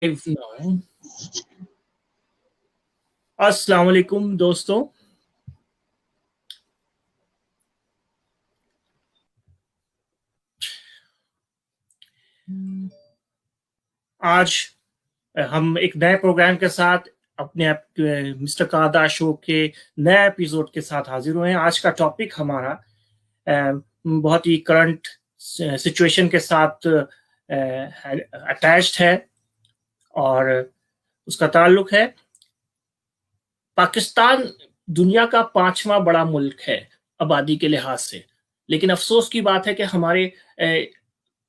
No. अस्सलाम वालेकुम दोस्तों। आज हम एक नए प्रोग्राम के साथ अपने मिस्टर कादा शो के नए एपिसोड के साथ हाजिर हुए हैं। आज का टॉपिक हमारा बहुत ही करंट सिचुएशन के साथ अटैच्ड है और उसका ताल्लुक है पाकिस्तान दुनिया का 5वां बड़ा मुल्क है आबादी के लिहाज से, लेकिन अफसोस की बात है कि हमारे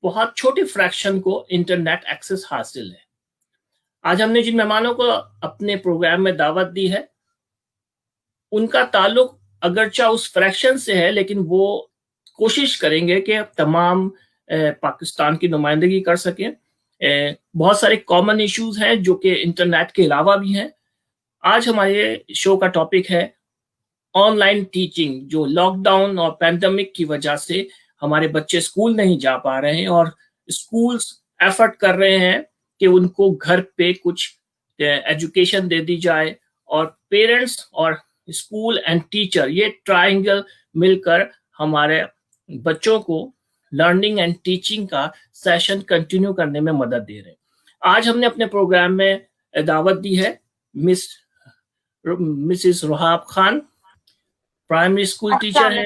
बहुत छोटे फ्रैक्शन को इंटरनेट एक्सेस हासिल है। आज हमने जिन मेहमानों को अपने प्रोग्राम में दावत दी है, उनका ताल्लुक अगरचा उस फ्रैक्शन से है, लेकिन वो कोशिश करेंगे कि तमाम पाकिस्तान की नुमाइंदगी कर सकें। बहुत सारे कॉमन इश्यूज हैं जो कि इंटरनेट के अलावा भी हैं। आज हमारे शो का टॉपिक है ऑनलाइन टीचिंग, जो लॉकडाउन और पैंडेमिक की वजह से हमारे बच्चे स्कूल नहीं जा पा रहे हैं और स्कूल्स एफर्ट कर रहे हैं कि उनको घर पे कुछ एजुकेशन दे दी जाए और पेरेंट्स और स्कूल एंड टीचर, ये ट्रायंगल मिलकर हमारे बच्चों को लर्निंग एंड टीचिंग का सेशन कंटिन्यू करने में मदद दे रहे हैं। आज हमने अपने प्रोग्राम में दावत दी है Mrs Ruhab Khan, primary school teacher है।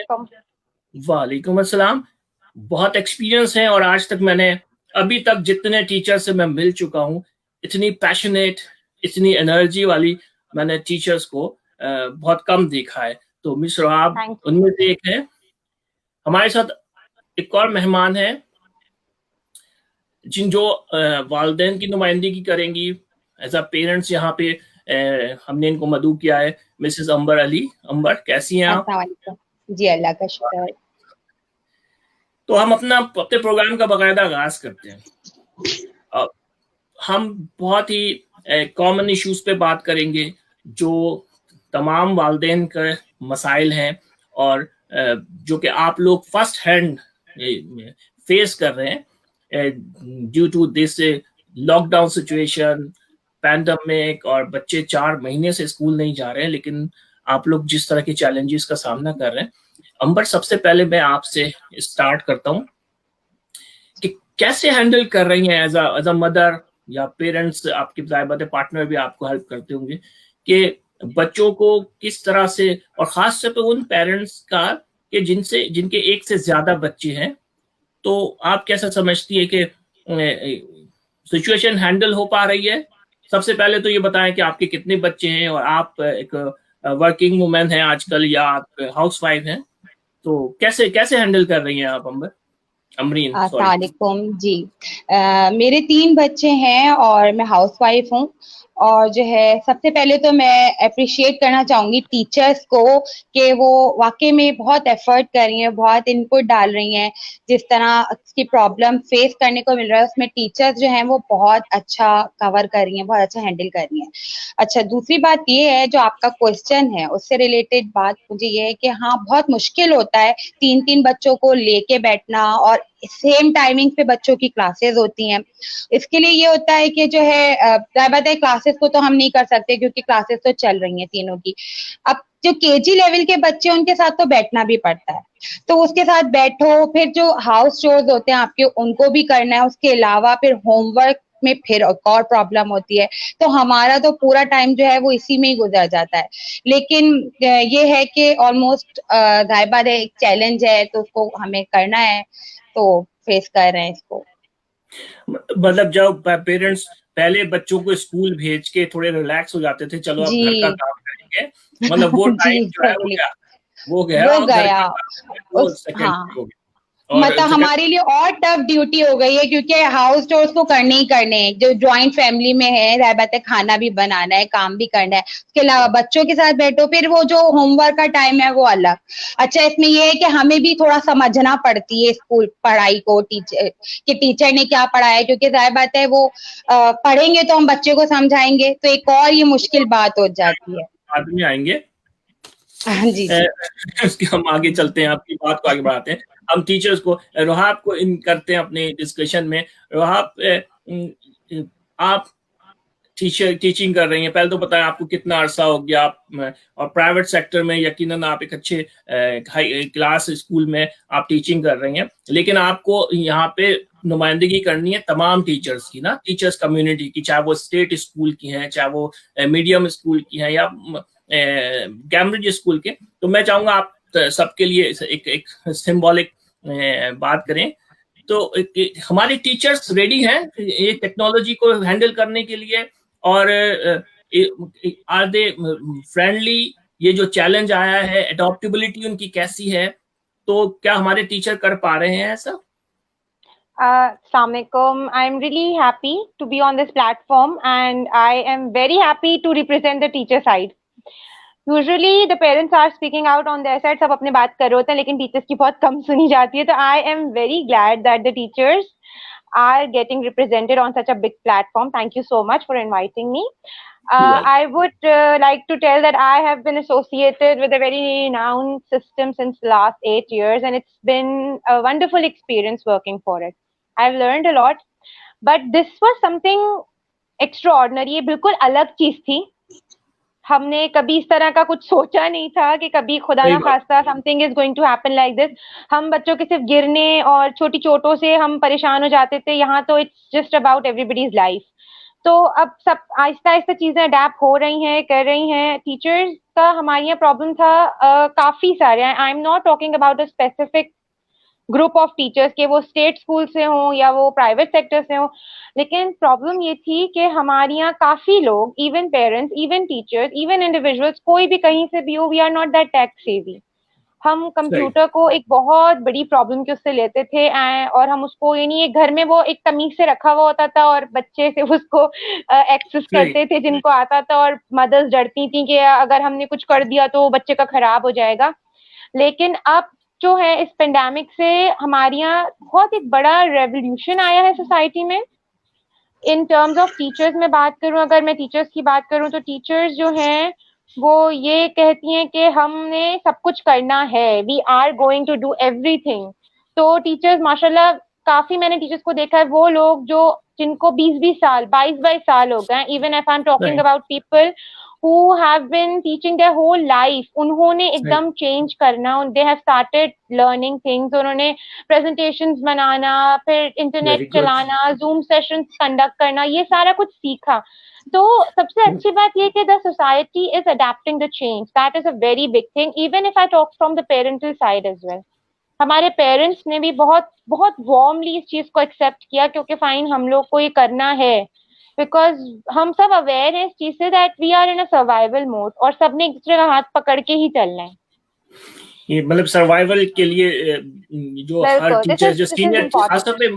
वालेकुम अस्सलाम। बहुत एक्सपीरियंस है और आज तक मैंने अभी तक जितने टीचर से मैं मिल चुका हूँ, इतनी पैशनेट, इतनी एनर्जी वाली मैंने टीचर्स को बहुत कम देखा है। तो मिस रुहाब उनमें से एक है। हमारे साथ एक और मेहमान है जिन जो वालिदैन की नुमाइंदगी करेंगी एज अ पेरेंट्स। यहाँ पे हमने इनको मदऊ किया है, मिसेस अंबर अली। अंबर, कैसी हैं आप? जी, अल्लाह का शुक्र। तो हम अपने प्रोग्राम का बाकायदा आगाज करते हैं। हम बहुत ही कॉमन इश्यूज पे बात करेंगे जो तमाम वालिदैन के मसाइल हैं और जो कि आप लोग फर्स्ट हैंड फेस कर रहे हैं due to this lockdown situation, pandemic, और बच्चे 4 महीने से स्कूल नहीं जा रहे हैं, लेकिन आप लोग जिस तरह के चैलेंजेस का सामना कर रहे हैं। अंबर, सबसे पहले मैं आपसे स्टार्ट करता हूं कि कैसे हैंडल कर रही हैं एज अ मदर या पेरेंट्स, आपके ज़ाहिर पार्टनर भी आपको हेल्प करते होंगे, कि बच्चों को किस तरह से, और खास तौर पे उन पेरेंट्स का कि जिनके एक से ज्यादा बच्चे हैं, तो आप कैसा समझती है कि सिचुएशन हैंडल हो पा रही है? सबसे पहले तो ये बताएं कि आपके कितने बच्चे हैं और आप एक वर्किंग वुमेन हैं आजकल या आप हाउसवाइफ हैं, तो कैसे कैसे हैंडल कर रही हैं आप अमरीन? अस्सलामुअलैकुम जी। मेरे 3 बच्चे हैं और मैं हाउसवाइफ हूँ। और जो है, सबसे पहले तो मैं अप्रिशिएट करना चाहूंगी टीचर्स को कि वो वाकई में बहुत एफर्ट कर रही हैं, बहुत इनपुट डाल रही हैं। जिस तरह की प्रॉब्लम फेस करने को मिल रहा है, उसमें टीचर्स जो हैं वो बहुत अच्छा कवर कर रही हैं, बहुत अच्छा हैंडल कर रही हैं। अच्छा, दूसरी बात ये है, जो आपका क्वेश्चन है उससे रिलेटेड बात मुझे ये है कि हाँ, बहुत मुश्किल होता है 3-3 बच्चों को लेके बैठना, और सेम टाइमिंग पे बच्चों की क्लासेस होती हैं। इसके लिए ये होता है कि जो है, बात है, क्लासेस को तो हम नहीं कर सकते क्योंकि क्लासेस तो चल रही हैं तीनों की। अब जो केजी लेवल के बच्चे, उनके साथ तो बैठना भी पड़ता है, तो उसके साथ बैठो, फिर जो हाउस चोर्स होते हैं आपके, उनको भी करना है। उसके अलावा फिर होमवर्क में फिर एक और प्रॉब्लम होती है। तो हमारा तो पूरा टाइम जो है वो इसी में ही गुजर जाता है। लेकिन ये है कि ऑलमोस्ट जाहिर है, एक चैलेंज है तो उसको हमें करना है, तो फेस कर रहे हैं इसको। मतलब जब पेरेंट्स पहले बच्चों को स्कूल भेज के थोड़े रिलैक्स हो जाते थे, चलो अब घर का काम करेंगे, मतलब वो जी, टाइम जो है वो एग्जैक्टली, क्या वो गया, वो और घर गया। का काम है वो सेकंड हाँ, हो गया। और मतलब हमारे लिए और टफ ड्यूटी हो गई है, क्योंकि हाउस चोर्स तो करने ही करने हैं। जो जॉइंट फैमिली में है, रह बात है, खाना भी बनाना है, काम भी करना है, उसके अलावा बच्चों के साथ बैठो, फिर वो जो होमवर्क का टाइम है वो अलग। अच्छा, इसमें ये है कि हमें भी थोड़ा समझना पड़ती है स्कूल पढ़ाई को, टीचर ने क्या पढ़ाया है, क्योंकि जाहिर बात है वो पढ़ेंगे तो हम बच्चे को समझाएंगे, तो एक और ये मुश्किल बात हो जाती है। आदमी आएंगे। जी जी। उसके हम आगे चलते हैं, आपकी बात को आगे बढ़ाते हैं। हम टीचर्स को, रोहाब को इन करते हैं अपने डिस्कशन में। रोहाब, आप टीचिंग कर रही हैं, पहले तो बताएं आपको कितना अरसा हो गया आप, और प्राइवेट सेक्टर में यकीनन आप एक अच्छे हाई क्लास स्कूल में आप टीचिंग कर रही हैं, लेकिन आपको यहाँ पे नुमाइंदगी करनी है तमाम टीचर्स की ना, टीचर्स कम्युनिटी की, चाहे वो स्टेट स्कूल की हैं, चाहे वो मीडियम स्कूल की हैं या कैम्ब्रिज स्कूल के। तो मैं चाहूंगा आप सबके लिए एक सिंबॉलिक बात करें। तो हमारे टीचर्स रेडी हैं ये टेक्नोलॉजी को हैंडल करने के लिए, और आर दे फ्रेंडली? ये जो चैलेंज आया है, एडॉप्टेबिलिटी उनकी कैसी है? तो क्या हमारे टीचर कर पा रहे हैं ऐसा? Assalamualaikum. I'm really happy to be on this platform, and I am very happy to represent the teacher side. Usually the parents are speaking out on their side, सब अपने बात कर रहे होते हैं, लेकिन teachers की बहुत कम सुनी जाती है. तो I am very glad that the teachers are getting represented on such a big platform. Thank you so much for inviting me. I would like to tell that I have been associated with a very renowned system since the last 8 years, and it's been a wonderful experience working for it. I've learned a lot, but this was something extraordinary. ये बिल्कुल अलग चीज थी. हमने कभी इस तरह का कुछ सोचा नहीं था कि कभी खुदा ना खास्ता something is going to happen like this. हम बच्चों के सिर्फ गिरने और छोटी चोटों से हम परेशान हो जाते थे. यहाँ तो it's just about everybody's life. तो अब सब आहिस्ता आहिस्ता चीजें अडेप्ट हो रही हैं, कर रही हैं. टीचर्स का हमारे यहाँ प्रॉब्लम था काफी सारे. आई am not talking about a specific group of teachers के वो स्टेट स्कूल से हों या वो प्राइवेट सेक्टर से हों, लेकिन प्रॉब्लम ये थी कि हमारे यहाँ काफी लोग, even parents, even teachers, even individuals, कोई भी कहीं से भी हो, we are not that tech savvy. हम कंप्यूटर को एक बहुत बड़ी प्रॉब्लम के उससे लेते थे, और हम उसको यानी घर में वो एक तमीज से रखा हुआ होता था और बच्चे से उसको एक्सेस करते थे जिनको आता था, और मदर्स डरती थी कि अगर हमने कुछ कर दिया तो बच्चे का खराब हो जाएगा. लेकिन अब जो है इस पेंडेमिक से हमारे यहाँ बहुत एक बड़ा रेवोल्यूशन आया है सोसाइटी में. इन टर्म्स ऑफ टीचर्स में बात करूं, अगर मैं टीचर्स की बात करूं, तो टीचर्स जो हैं वो ये कहती हैं कि हमने सब कुछ करना है, we are going to do everything. तो टीचर्स माशाल्लाह काफी, मैंने टीचर्स को देखा है, वो लोग जो जिनको 20-20 साल, 22-22 साल हो गए, even if I am talking about people who have been teaching their whole life, उन्होंने एकदम चेंज करना, they have started learning things. उन्होंने presentations बनाना, फिर इंटरनेट चलाना, Zoom sessions conduct करना, ये सारा कुछ सीखा. तो सबसे अच्छी बात ये कि the society is adapting the change. That is a very big thing. Even if I talk from the parental side as well, हमारे पेरेंट्स ने भी बहुत बहुत वार्मली इस चीज को एक्सेप्ट किया, क्योंकि फाइन हम लोग को ये करना है, बिकॉज हम सब अवेयर हैं इस चीज से that we are in a survival mode, और सबने एक दूसरे का हाथ पकड़ के ही चलना है. ये मतलब सर्वाइवल के लिए जो हर टीचर, जो सीनियर, खासतौर पे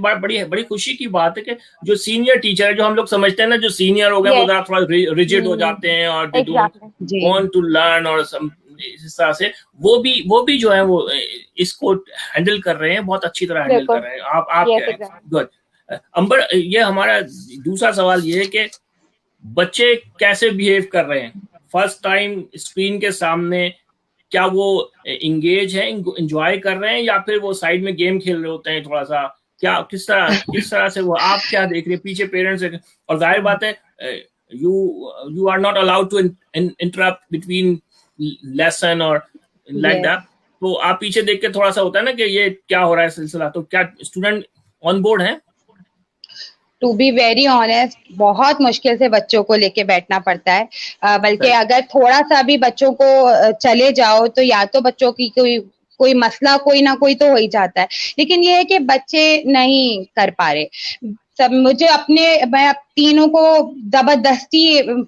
बड़ी खुशी की बात है कि जो सीनियर टीचर है, जो हम लोग समझते हैं ना, जो सीनियर हो गए वो थोड़ा रिजिड हो जाते हैं और they don't want to learn, और इस तरह से वो भी जो है वो इसको हैंडल कर रहे हैं, बहुत अच्छी तरह हैंडल कर रहे हैं. आप गुड. अंबर, ये हमारा दूसरा सवाल ये है कि बच्चे कैसे बिहेव कर रहे हैं फर्स्ट टाइम स्क्रीन के सामने? क्या वो इंगेज हैं, एंजॉय कर रहे हैं, या फिर वो साइड में गेम खेल रहे होते हैं थोड़ा सा? क्या किस तरह से वो, आप क्या देख रहे हैं पीछे पेरेंट्स? और जाहिर बात है you are not allowed to interrupt between lesson और लाइक दैट. तो आप पीछे देख के थोड़ा सा होता है ना कि ये क्या हो रहा है सिलसिला. तो क्या स्टूडेंट ऑन बोर्ड है? टू बी वेरी ऑनेस्ट, बहुत मुश्किल से बच्चों को लेके बैठना पड़ता है. बल्कि अगर थोड़ा सा भी बच्चों को चले जाओ तो या तो बच्चों की कोई मसला कोई ना कोई तो हो ही जाता है. लेकिन ये है कि बच्चे नहीं कर पा रहे सब. मैं तीनों को जबरदस्ती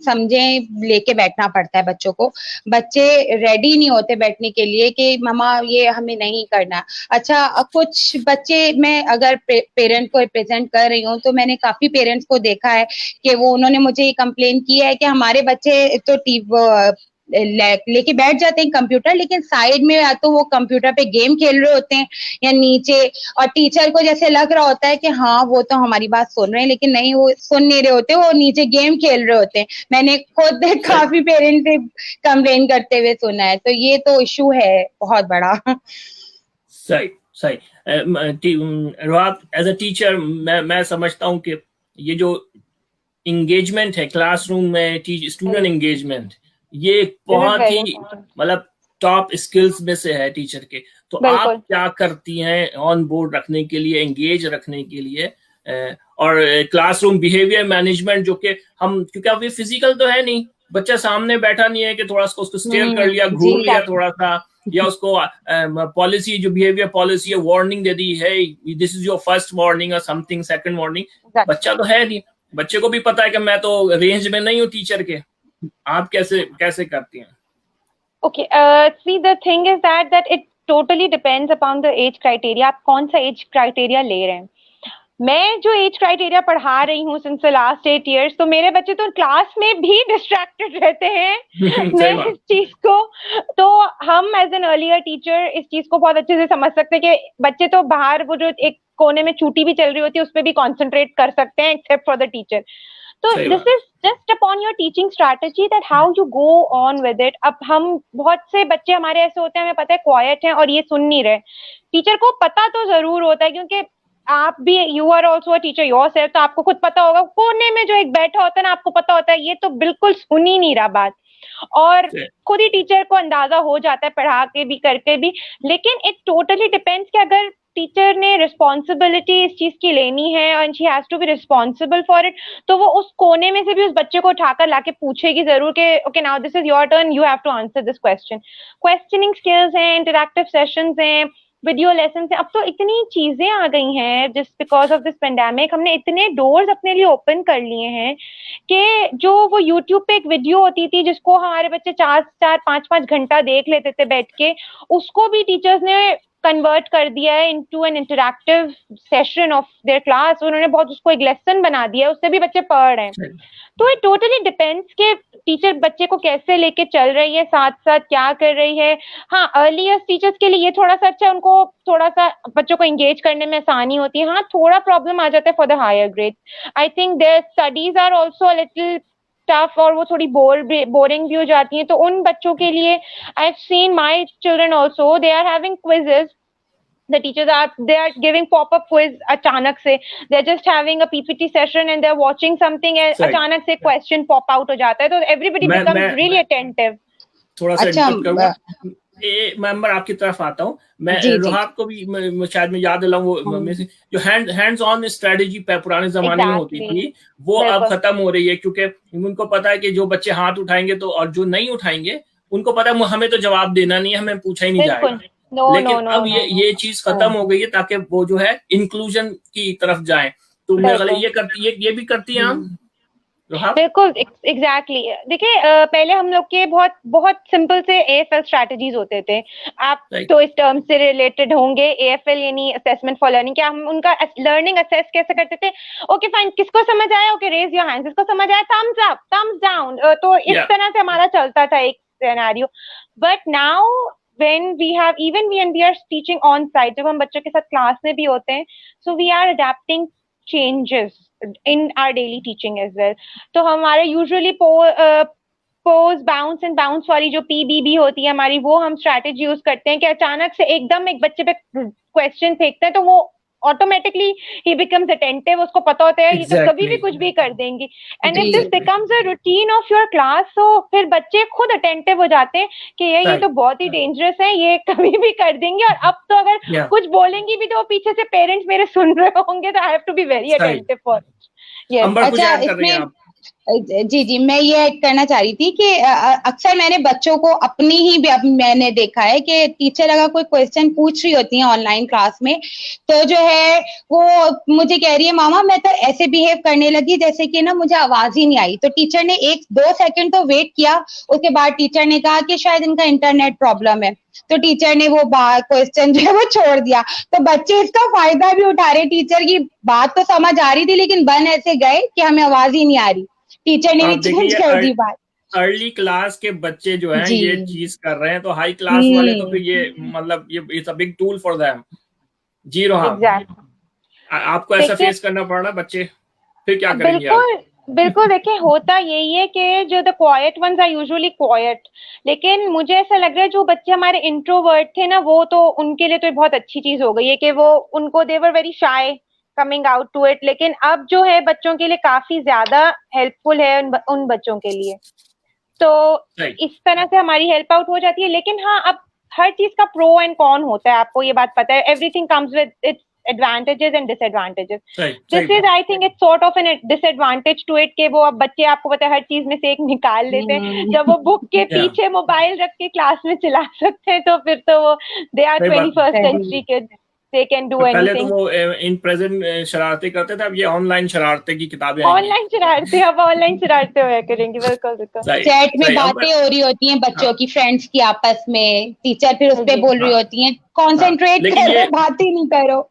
समझे लेके बैठना पड़ता है बच्चों को. बच्चे रेडी नहीं होते बैठने के लिए कि मम्मा ये हमें नहीं करना. अच्छा, कुछ बच्चे, मैं अगर पेरेंट को रिप्रेजेंट कर रही हूँ तो मैंने काफी पेरेंट्स को देखा है कि उन्होंने मुझे ये कंप्लेन की है कि हमारे बच्चे तो लेके बैठ जाते हैं कंप्यूटर, लेकिन साइड में या तो वो कंप्यूटर पे गेम खेल रहे होते हैं या नीचे, और टीचर को जैसे लग रहा होता है कि हाँ वो तो हमारी बात सुन रहे हैं, लेकिन नहीं, वो सुन नहीं रहे होते, वो नीचे गेम खेल रहे होते हैं. मैंने खुद काफी पेरेंट्स से कंप्लेन करते हुए सुना है. तो ये तो इशू है बहुत बड़ा. सही. एज अ टीचर मैं समझता हूँ कि ये जो इंगेजमेंट है क्लासरूम में, स्टूडेंट एंगेजमेंट, ये बहुत very ही important. मतलब टॉप स्किल्स में से है टीचर के। तो बिल्कुल। आप क्या करती हैं ऑन बोर्ड रखने के लिए, एंगेज रखने के लिए, और क्लासरूम बिहेवियर मैनेजमेंट, जो कि हम, क्योंकि अब ये फिजिकल तो है नहीं, बच्चा सामने बैठा नहीं है कि थोड़ा सा उसको स्टेयर कर लिया, घूर लिया थोड़ा सा, या उसको पॉलिसी, जो बिहेवियर पॉलिसी है, वार्निंग दे दी है, this is your first warning और समथिंग, सेकंड वार्निंग। बच्चा तो है नहीं, बच्चे को भी पता है कि मैं तो रेंज में नहीं हूँ टीचर के। आप कैसे करती हैं? Okay, see the thing is that it totally depends upon the age criteria. आप कौन सा एज क्राइटेरिया ले रहे हैं? मैं जो एज क्राइटेरिया पढ़ा रही हूँ सिंस द लास्ट 8 years, तो मेरे बच्चे तो क्लास में भी डिस्ट्रैक्टेड रहते हैं मैं इस चीज को, तो हम एज एन अर्लियर टीचर इस चीज को बहुत अच्छे से समझ सकते हैं कि बच्चे तो बाहर वो जो एक कोने में चूटी भी चल रही होती है उस पर भी कॉन्सेंट्रेट कर सकते हैं एक्सेप्ट फॉर द टीचर। तो this is just upon your teaching strategy that how you go on with it. अब हम बहुत से बच्चे हमारे ऐसे होते हैं, हमें पता है क्वाइट हैं और ये सुन नहीं रहे, टीचर को पता तो जरूर होता है क्योंकि आप भी you are also a teacher yourself, तो आपको खुद पता होगा कोने में जो एक बैठा होता है ना, आपको पता होता है ये तो बिल्कुल सुन ही नहीं रहा बात, और खुद ही टीचर को अंदाजा हो जाता है पढ़ा के भी करके भी। लेकिन इट टोटली डिपेंड्स कि अगर टीचर ने रिस्पॉन्सिबिलिटी इस चीज की लेनी है and she has to be responsible for it, तो वो उस कोने में से भी उस बच्चे को उठाकर लाके पूछेगी जरूर कि okay now this is your turn, you have to answer this question. Questioning skills हैं, इंटरैक्टिव सेशंस हैं, वीडियो लेसन है। अब तो इतनी चीजें आ गई हैं जिस बिकॉज ऑफ दिस पेंडेमिक, हमने इतने डोर्स अपने लिए ओपन कर लिए हैं कि जो वो यूट्यूब पे एक वीडियो होती थी जिसको हमारे बच्चे 4-5 घंटा देख लेते थे बैठ के, उसको भी टीचर्स ने कन्वर्ट कर दिया है into an interactive session of their class. उन्होंने बहुत उसको एक लेसन बना दिया है, उससे भी बच्चे पढ़ रहे हैं। तो इट टोटली डिपेंड्स कि टीचर बच्चे को कैसे लेके चल रही है, साथ साथ क्या कर रही है। हाँ, अर्ली ईयर्स टीचर्स के लिए ये थोड़ा सा अच्छा, उनको थोड़ा सा बच्चों को एंगेज करने में आसानी होती है। हाँ, थोड़ा प्रॉब्लम आ जाता है for the higher grade. I think their studies are also little tough और वो थोड़ी बोरिंग भी हो जाती हैं, तो उन बच्चों के लिए I have seen my children also, they are having quizzes, the teachers are giving pop-up quiz अचानक से, they're just having a PPT session and they're watching something and अचानक से question pop out हो जाता है, तो everybody becomes really attentive। थोड़ा सा इंटरप्ट करूंगा, मेंबर आपकी तरफ आता हूँ मैं। रोहात को भी शायद मैं याद दिलाऊं, वो में से जो हैंड्स ऑन स्ट्रेटेजी पुराने जमाने में होती थी, वो अब खत्म हो रही है, क्योंकि उनको पता है कि जो बच्चे हाथ उठाएंगे तो, और जो नहीं उठाएंगे उनको पता है हमें तो जवाब देना नहीं है, हमें पूछा ही नहीं जाएगा। लेकिन अब ये चीज खत्म हो गई है ताकि वो जो है इंक्लूजन की तरफ जाए। तो मेरे ख्याल ये भी करती हैं हम। बिल्कुल एग्जैक्टली। देखिए पहले हम लोग के बहुत बहुत सिंपल से AFL स्ट्रैटेजीज होते थे, आप तो इस टर्म से रिलेटेड होंगे। AFL यानी असेसमेंट फॉर लर्निंग, क्या हम उनका लर्निंग असेस कैसे करते थे? ओके फाइन, किसको समझ आया? ओके रेज योर हैंड्स, किसको समझ आया? Thumbs up, thumbs down. तो इस तरह से हमारा चलता था एक scenario. But now when we are teaching on site, जब हम बच्चों के साथ क्लास में भी होते हैं, so we are adapting changes in our daily teaching as well। तो हमारे usually pose bounce and bounce वाली जो PBB होती है हमारी, वो हम स्ट्रैटेजी यूज करते हैं कि अचानक से एकदम एक बच्चे पे क्वेश्चन फेंकते हैं तो वो ऑटोमेटिकली ही बिकम्स अटेंटिव, उसको पता होता है ये तो कभी भी कुछ भी कर देंगे। And if this becomes a routine of your class, तो फिर बच्चे खुद अटेंटिव हो जाते हैं कि ये तो बहुत ही डेंजरस है, ये कभी भी कर देंगे। और अब तो अगर कुछ बोलेंगी भी तो पीछे से पेरेंट्स मेरे सुन रहे होंगे, तो I have to be very attentive for. अच्छा, इसमें जी मैं ये ऐड करना चाह रही थी कि अक्सर मैंने बच्चों को अपनी ही मैंने देखा है कि टीचर अगर कोई क्वेश्चन पूछ रही होती है ऑनलाइन क्लास में, तो जो है वो मुझे कह रही है मामा मैं तो ऐसे बिहेव करने लगी जैसे कि ना मुझे आवाज ही नहीं आई। तो टीचर ने 1-2 सेकंड तो वेट किया, उसके बाद टीचर ने कहा कि शायद इनका इंटरनेट प्रॉब्लम है, तो टीचर ने वो क्वेश्चन जो है वो छोड़ दिया। तो बच्चे इसका फायदा भी उठा रहे, टीचर की बात तो समझ आ रही थी लेकिन बन ऐसे गए कि हमें आवाज ही नहीं आ रही, टीचर ने भी चेंज कर दी बात। अर्ली क्लास के बच्चे जो हैं ये चीज कर रहे हैं, तो हाई क्लास वाले तो फिर ये मतलब ये it's a big tool for them. जी रोहा, आपको ऐसा फेस करना पड़ रहा है, बच्चे फिर क्या करेंगे? बिल्कुल देखिए, होता यही है कि जो the quiet ones are usually quiet, लेकिन मुझे ऐसा लग रहा है जो बच्चे हमारे इंट्रोवर्ट थे ना, वो तो उनके लिए तो बहुत अच्छी चीज हो गई है कि वो उनको they were very shy coming out to it, लेकिन अब जो है बच्चों के लिए काफी ज्यादा हेल्पफुल है उन बच्चों के लिए। तो इस तरह से हमारी हेल्प आउट हो जाती है। लेकिन हाँ, अब हर चीज का प्रो एंड कॉन होता है, आपको ये बात पता है। Everything comes with its advantages and disadvantages. This is, I think, it's sort of a disadvantage to it कि वो अब बच्चे, आपको पता है, हर चीज में से एक निकाल लेते हैं। जब वो बुक के पीछे मोबाइल रख के क्लास में चला सकते हैं, तो फिर तो वो they are 21st century kids, they can do anything. पहले तो वो इन प्रेजेंट शरारतें करते थे, अब ये ऑनलाइन शरारतें की किताबें ऑनलाइन शरारतें, अब ऑनलाइन शरारतें हुआ करेंगी। बिल्कुल बिल्कुल। चैट में बातें हो रही होती हैं बच्चों की, फ्रेंड्स की आपस में, टीचर फिर उस पे बोल रही होती हैं, कॉन्सेंट्रेट करो, बात ही नहीं करो।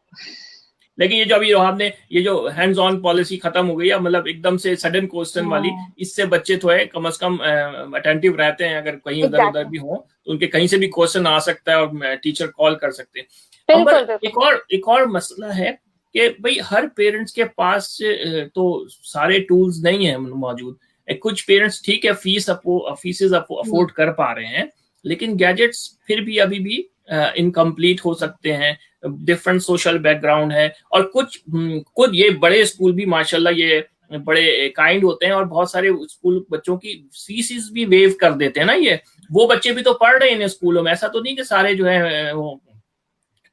लेकिन ये जो अभी आपने ये जो हैंड्स ऑन पॉलिसी खत्म हो गई है, मतलब एकदम से सडन क्वेश्चन वाली, इससे बच्चे तो है कम से कम अटेंटिव रहते हैं। अगर कहीं उधर उधर भी हो तो उनके कहीं से भी क्वेश्चन आ सकता है और टीचर कॉल कर सकते हैं। एक और मसला है कि भाई हर पेरेंट्स के पास तो सारे टूल्स नहीं है मौजूद। कुछ पेरेंट्स ठीक है फीसेस अफोर्ड कर पा रहे हैं, लेकिन गैजेट्स फिर भी अभी भी इनकम्प्लीट हो सकते हैं। डिफरेंट सोशल बैकग्राउंड है, और कुछ ये बड़े स्कूल भी माशाल्लाह ये बड़े काइंड होते हैं और बहुत सारे स्कूल बच्चों की फीसिस भी वेव कर देते हैं ना। ये वो बच्चे भी तो पढ़ रहे हैं इन स्कूलों में, ऐसा तो नहीं कि सारे जो है वो।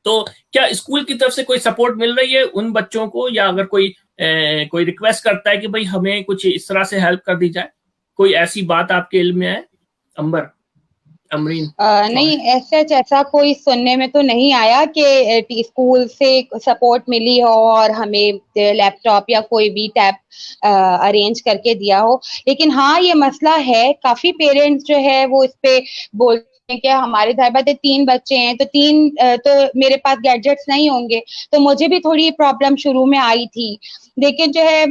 तो क्या स्कूल की तरफ से कोई सपोर्ट मिल रही है उन बच्चों को, या अगर कोई रिक्वेस्ट करता है कि भाई हमें कुछ इस तरह से हेल्प कर दी जाए, कोई ऐसी बात आपके इल्म में है अमरीन? नहीं, ऐसा कोई सुनने में तो नहीं आया कि स्कूल से सपोर्ट मिली हो और हमें लैपटॉप या कोई भी टैब अरेंज करके दिया हो। लेकिन हाँ, ये मसला है, काफी पेरेंट्स जो है वो इस पे बोलते हैं कि हमारे घर में 3 बच्चे हैं, तो मेरे पास गैजेट्स नहीं होंगे। तो मुझे भी थोड़ी प्रॉब्लम शुरू में आई थी, लेकिन जो है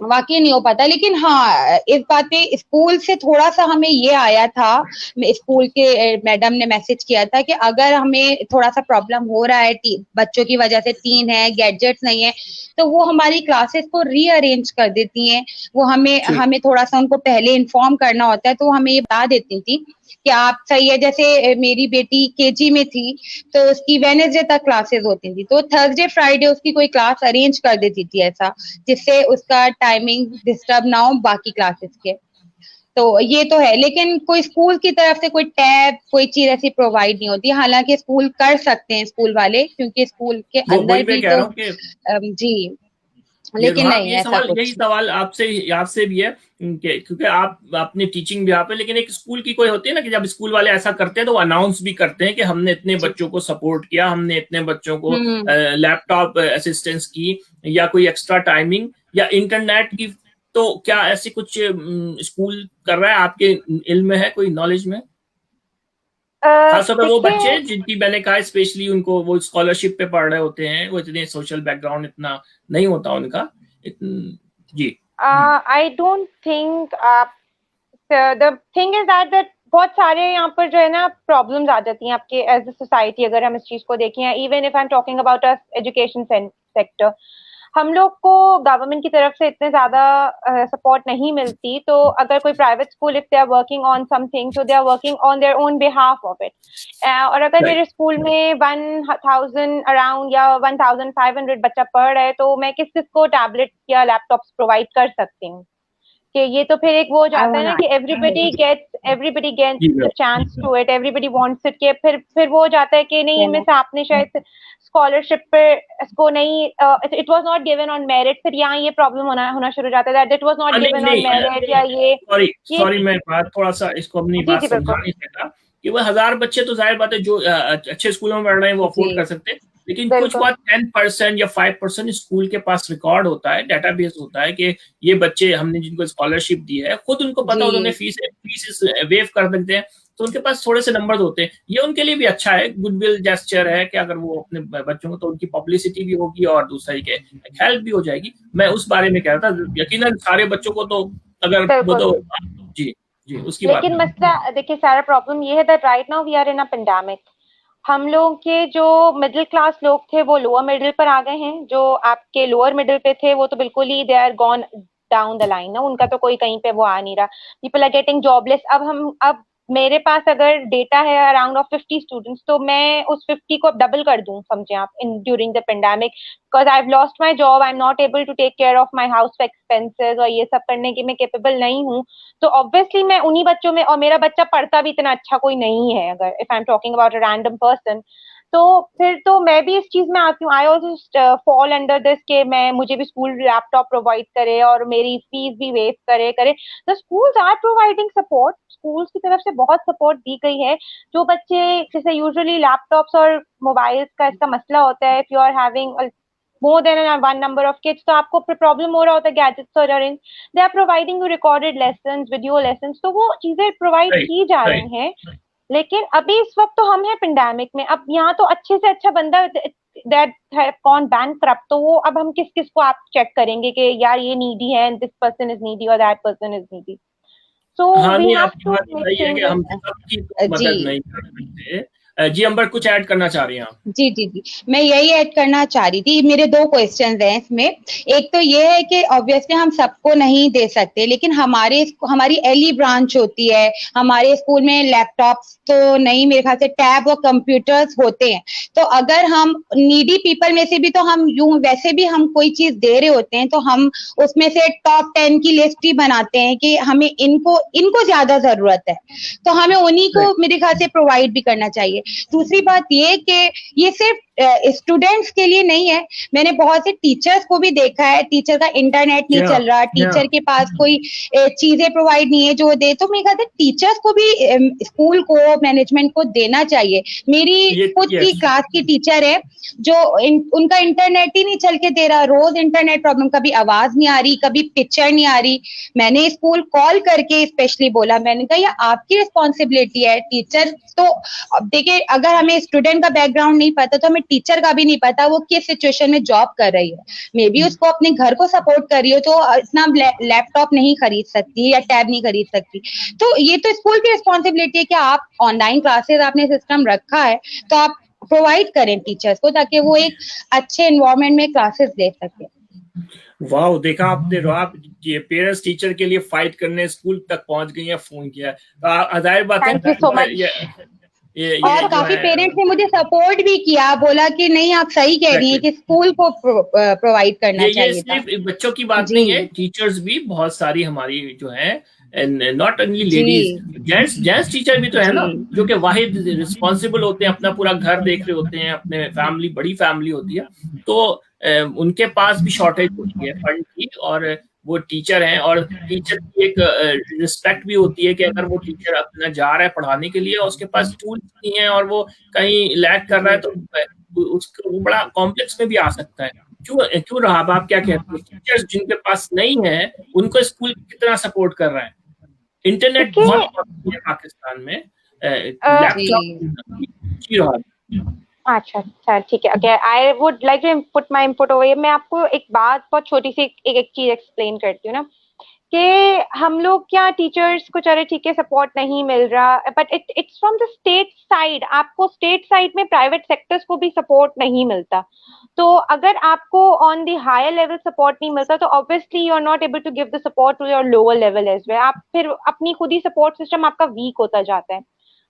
वाकई नहीं हो पाता। लेकिन हाँ, इस बात पे स्कूल से थोड़ा सा हमें ये आया था, स्कूल के मैडम ने मैसेज किया था कि अगर हमें थोड़ा सा प्रॉब्लम हो रहा है बच्चों की वजह से, 3 है, गैजेट्स नहीं है, तो वो हमारी क्लासेस को रीअरेंज कर देती हैं। वो हमें थोड़ा सा उनको पहले इन्फॉर्म करना होता है, तो हमें ये बता देती थी कि आप सही है। जैसे मेरी बेटी केजी में थी, तो उसकी वेडनेसडे तक क्लासेस होती थी, तो थर्सडे फ्राइडे उसकी कोई क्लास अरेंज कर देती थी ऐसा, जिससे उसका टाइमिंग डिस्टर्ब ना हो बाकी क्लासेस के। तो ये तो है, लेकिन कोई स्कूल की तरफ से कोई टैब कोई चीज ऐसी प्रोवाइड नहीं होती। हालांकि स्कूल कर सकते हैं, स्कूल वाले, क्योंकि स्कूल के अंदर भी तो जी, लेकिन नहीं ऐसा कुछ। यही सवाल आपसे भी है, क्योंकि आप अपनी टीचिंग भी आप है, लेकिन एक स्कूल की कोई होती है ना कि जब स्कूल वाले ऐसा करते हैं तो वो अनाउंस भी करते हैं कि हमने इतने बच्चों को सपोर्ट किया, हमने इतने बच्चों को लैपटॉप असिस्टेंस की, या कोई एक्स्ट्रा टाइमिंग या इंटरनेट की। तो क्या ऐसी कुछ स्कूल कर रहा है, आपके इल्म में है, कोई नॉलेज में? खासतौर पर वो बच्चे जिनकी मैंने कहा स्पेशली उनको वो स्कॉलरशिप पे पढ़ रहे होते हैं, वो इतने सोशल बैकग्राउंड इतना नहीं होता उनका। जी, I don't think, the thing is that बहुत सारे यहाँ पर जो है ना प्रॉब्लम्स आ जाती हैं आपके एज अ सोसाइटी, अगर हम इस चीज को देखें। Even if I am talking about a education sector, हम लोग को गवर्नमेंट की तरफ से इतने ज्यादा सपोर्ट नहीं मिलती। तो अगर कोई private school, if they are working on something, तो they are working on their own behalf of it. और अगर मेरे स्कूल में 1000 अराउंड या 1500 बच्चा पढ़ रहा है, तो मैं किस को टैबलेट या लैपटॉप्स प्रोवाइड कर सकती हूँ? कि ये तो फिर एक वो हो जाता है ना कि everybody gets the chance to it, everybody wants it. के फिर वो हो जाता है कि नहीं, इनमें से आपने शायद स्कॉलरशिप पे इसको नहीं, it was not given on merit. फिर यहाँ ये प्रॉब्लम होना शुरू हो जाता है, that it was not given on merit, या ये सॉरी मैं बात थोड़ा सा इसको अपनी बात समझा नहीं सकता कि वो 1000 बच्चे तो जाहिर बात है जो अच्छे स्कूलों में पढ़ रहे हैं वो अफोर्ड कर सकते हैं, लेकिन कुछ बात 10% या 5% स्कूल के पास रिकॉर्ड होता है, डेटाबेस होता है कि ये बच्चे हमने जिनको स्कॉलरशिप दी है, खुद उनको पता हो, उन्होंने फीस वेव कर सकते हैं, तो उनके पास थोड़े से नंबर होते हैं। ये उनके लिए भी अच्छा है, गुडविल जेस्चर है कि अगर वो अपने बच्चों को, तो उनकी पब्लिसिटी भी होगी और दूसरी के हेल्प भी हो जाएगी। मैं उस बारे में कह रहा था, यकीनन सारे बच्चों को तो अगर वो तो जी उसकी बात। लेकिन मसला देखिए, सारा प्रॉब्लम ये है that right now we are in a pandemic. हम लोग के जो मिडिल क्लास लोग थे वो लोअर मिडिल पर आ गए हैं, जो आपके लोअर मिडिल पे थे वो तो बिल्कुल ही they are gone down the line ना, उनका तो कोई कहीं पे वो आ नहीं रहा। People are getting jobless. अब मेरे पास अगर डेटा है अराउंड ऑफ 50 स्टूडेंट्स, तो मैं उस 50 को अब डबल कर दूं, समझे आप, in during the pandemic, because I have lost my job, I am not able to take care of my house expenses, और ये सब करने की मैं कैपेबल नहीं हूँ। तो ऑब्वियसली मैं उन्हीं बच्चों में, और मेरा बच्चा पढ़ता भी इतना अच्छा कोई नहीं है, अगर if I am talking about a random person, तो फिर तो मैं भी इस चीज में आती हूँ। I also fall under this के मैं, मुझे भी स्कूल लैपटॉप प्रोवाइड करे और मेरी फीस भी वेव करे। The schools are providing support, schools की तरफ से बहुत सपोर्ट दी गई है। जो बच्चे, जैसे यूजुअली लैपटॉप्स और मोबाइल्स का इसका मसला होता है, if you are having more than one number of kids, तो आपको प्रॉब्लम हो रहा होता है गैजेट्स और arrange, they are providing you recorded lessons, video lessons, तो वो चीजें प्रोवाइड की जा रही हैं। लेकिन अभी इस वक्त तो हम हैं पेंडेमिक में, अब यहाँ तो अच्छे से अच्छा बंदा दैट हैव गॉन बैंकक्रप्ट, तो वो अब हम किस किस को आप चेक करेंगे कि यार ये नीडी है, दिस पर्सन इज नीडी और that person is needy, so we have to make changes. हम सबकी मदद नहीं कर सकते। जी अंबर, कुछ ऐड करना चाह रही हैं आप? जी, मैं यही ऐड करना चाह रही थी। मेरे 2 क्वेश्चंस हैं इसमें। एक तो ये है कि ऑब्वियसली हम सबको नहीं दे सकते, लेकिन हमारी एली ब्रांच होती है, हमारे स्कूल में लैपटॉप्स तो नहीं, मेरे ख्याल से टैब और कंप्यूटर्स होते हैं। तो अगर हम नीडी पीपल में से भी, तो हम यूं वैसे भी हम कोई चीज दे रहे होते हैं, तो हम उसमें से टॉप 10 की लिस्ट ही बनाते हैं कि हमें इनको ज्यादा जरूरत है, तो हमें उन्हीं को मेरे ख्याल से प्रोवाइड भी करना चाहिए। दूसरी बात ये कि ये सिर्फ स्टूडेंट्स के लिए नहीं है, मैंने बहुत से टीचर्स को भी देखा है, टीचर का इंटरनेट नहीं चल रहा, टीचर के पास कोई चीजें प्रोवाइड नहीं है जो दे, तो मेरे ख्याल से टीचर्स को भी स्कूल को, मैनेजमेंट को देना चाहिए। मेरी खुद की क्लास की टीचर है जो उनका इंटरनेट ही नहीं चल के दे रहा, रोज इंटरनेट प्रॉब्लम, कभी आवाज नहीं आ रही, कभी पिक्चर नहीं आ रही। मैंने स्कूल कॉल करके स्पेशली बोला, मैंने कहा ये आपकी रिस्पॉन्सिबिलिटी है टीचर। तो अब देखिए, अगर हमें स्टूडेंट का बैकग्राउंड नहीं पता, तो हमें टीचर का भी नहीं पता वो किस सिचुएशन में जॉब कर रही है, मे बी उसको अपने घर को सपोर्ट कर रही हो, तो इतना लैपटॉप नहीं खरीद सकती या टैब नहीं खरीद सकती। तो ये तो स्कूल की रिस्पॉन्सिबिलिटी है कि आप ऑनलाइन क्लासेस आपने सिस्टम रखा है, तो आप प्रोवाइड करें टीचर्स को, ताकि वो एक अच्छे एनवायरनमेंट में क्लासेस दे सके। वाह, देखा आपने, आप ये पेरेंट्स टीचर के लिए फाइट करने स्कूल तक पहुंच गई हैं, फोन किया। जाहिर बात है, थैंक यू सो मच। और काफी पेरेंट्स ने मुझे सपोर्ट भी किया, बोला कि नहीं आप सही कह रही हैं कि स्कूल को प्रोवाइड करना चाहिए। ये सिर्फ बच्चों की बात नहीं है, टीचर्स भी बहुत सारी हमारी जो है, not only ladies, gents teacher भी तो है ना, जो कि वाहिद रिस्पॉन्सिबल होते हैं, अपना पूरा घर देख रहे होते हैं, अपने फैमिली, बड़ी फैमिली होती है, तो उनके पास भी शॉर्टेज होती है फंड की, और वो टीचर हैं, और टीचर की एक रिस्पेक्ट भी होती है कि अगर वो टीचर अपना जा रहा है पढ़ाने के लिए और उसके पास टूल्स नहीं है और वो कहीं लैग कर रहा है, तो उसको वो बड़ा कॉम्प्लेक्स में भी आ सकता है। क्यों रहा, आप क्या कहते हैं? टीचर्स जिनके पास नहीं है उनको स्कूल कितना सपोर्ट कर रहा है? इंटरनेट बहुत है पाकिस्तान में, लैपटॉप। अच्छा, ठीक है। अगर I would like to put my input over, मैं आपको एक बात बहुत छोटी सी एक चीज एक्सप्लेन करती हूँ ना, कि हम लोग क्या टीचर्स को, चले ठीक है सपोर्ट नहीं मिल रहा, but it's from the state side. आपको स्टेट साइड में प्राइवेट सेक्टर्स को भी सपोर्ट नहीं मिलता, तो अगर आपको on the higher level support नहीं मिलता, तो obviously you are not able to give the support to your lower level as well. आप फिर अपनी खुद ही सपोर्ट सिस्टम आपका वीक होता जाता है।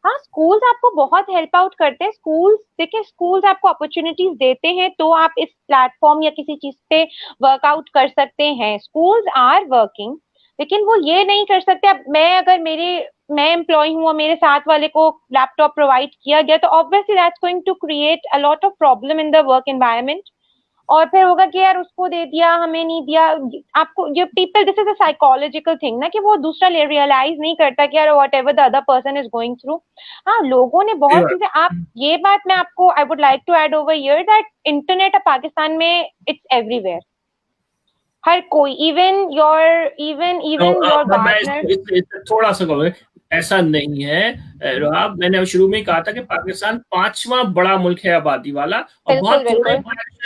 हाँ, स्कूल्स आपको बहुत हेल्प आउट करते हैं। स्कूल्स, देखिए, स्कूल्स आपको अपॉर्चुनिटीज देते हैं, तो आप इस प्लेटफॉर्म या किसी चीज पे वर्कआउट कर सकते हैं। स्कूल्स आर वर्किंग, लेकिन वो ये नहीं कर सकते। अब मैं एम्प्लॉय हूँ और मेरे साथ वाले को लैपटॉप प्रोवाइड किया गया, तो obviously that's going to create a lot of problem in the work environment. और फिर होगा कि यार उसको दे दिया, हमें नहीं दिया। आपको ये people, this is a psychological thing ना, कि वो दूसरा रियलाइज नहीं करता कि यार what ever the other person is going through. हाँ, लोगों ने बहुत चीजें, आप ये बात मैं आपको, I would like to add over here that internet अब पाकिस्तान में इट्स एवरीवेयर। हर कोई, इवन योर गार्डनर। थोड़ा सा ऐसा नहीं है राब, मैंने शुरू में कहा था कि पाकिस्तान 5वां बड़ा मुल्क है आबादी वाला, और बहुत थोड़े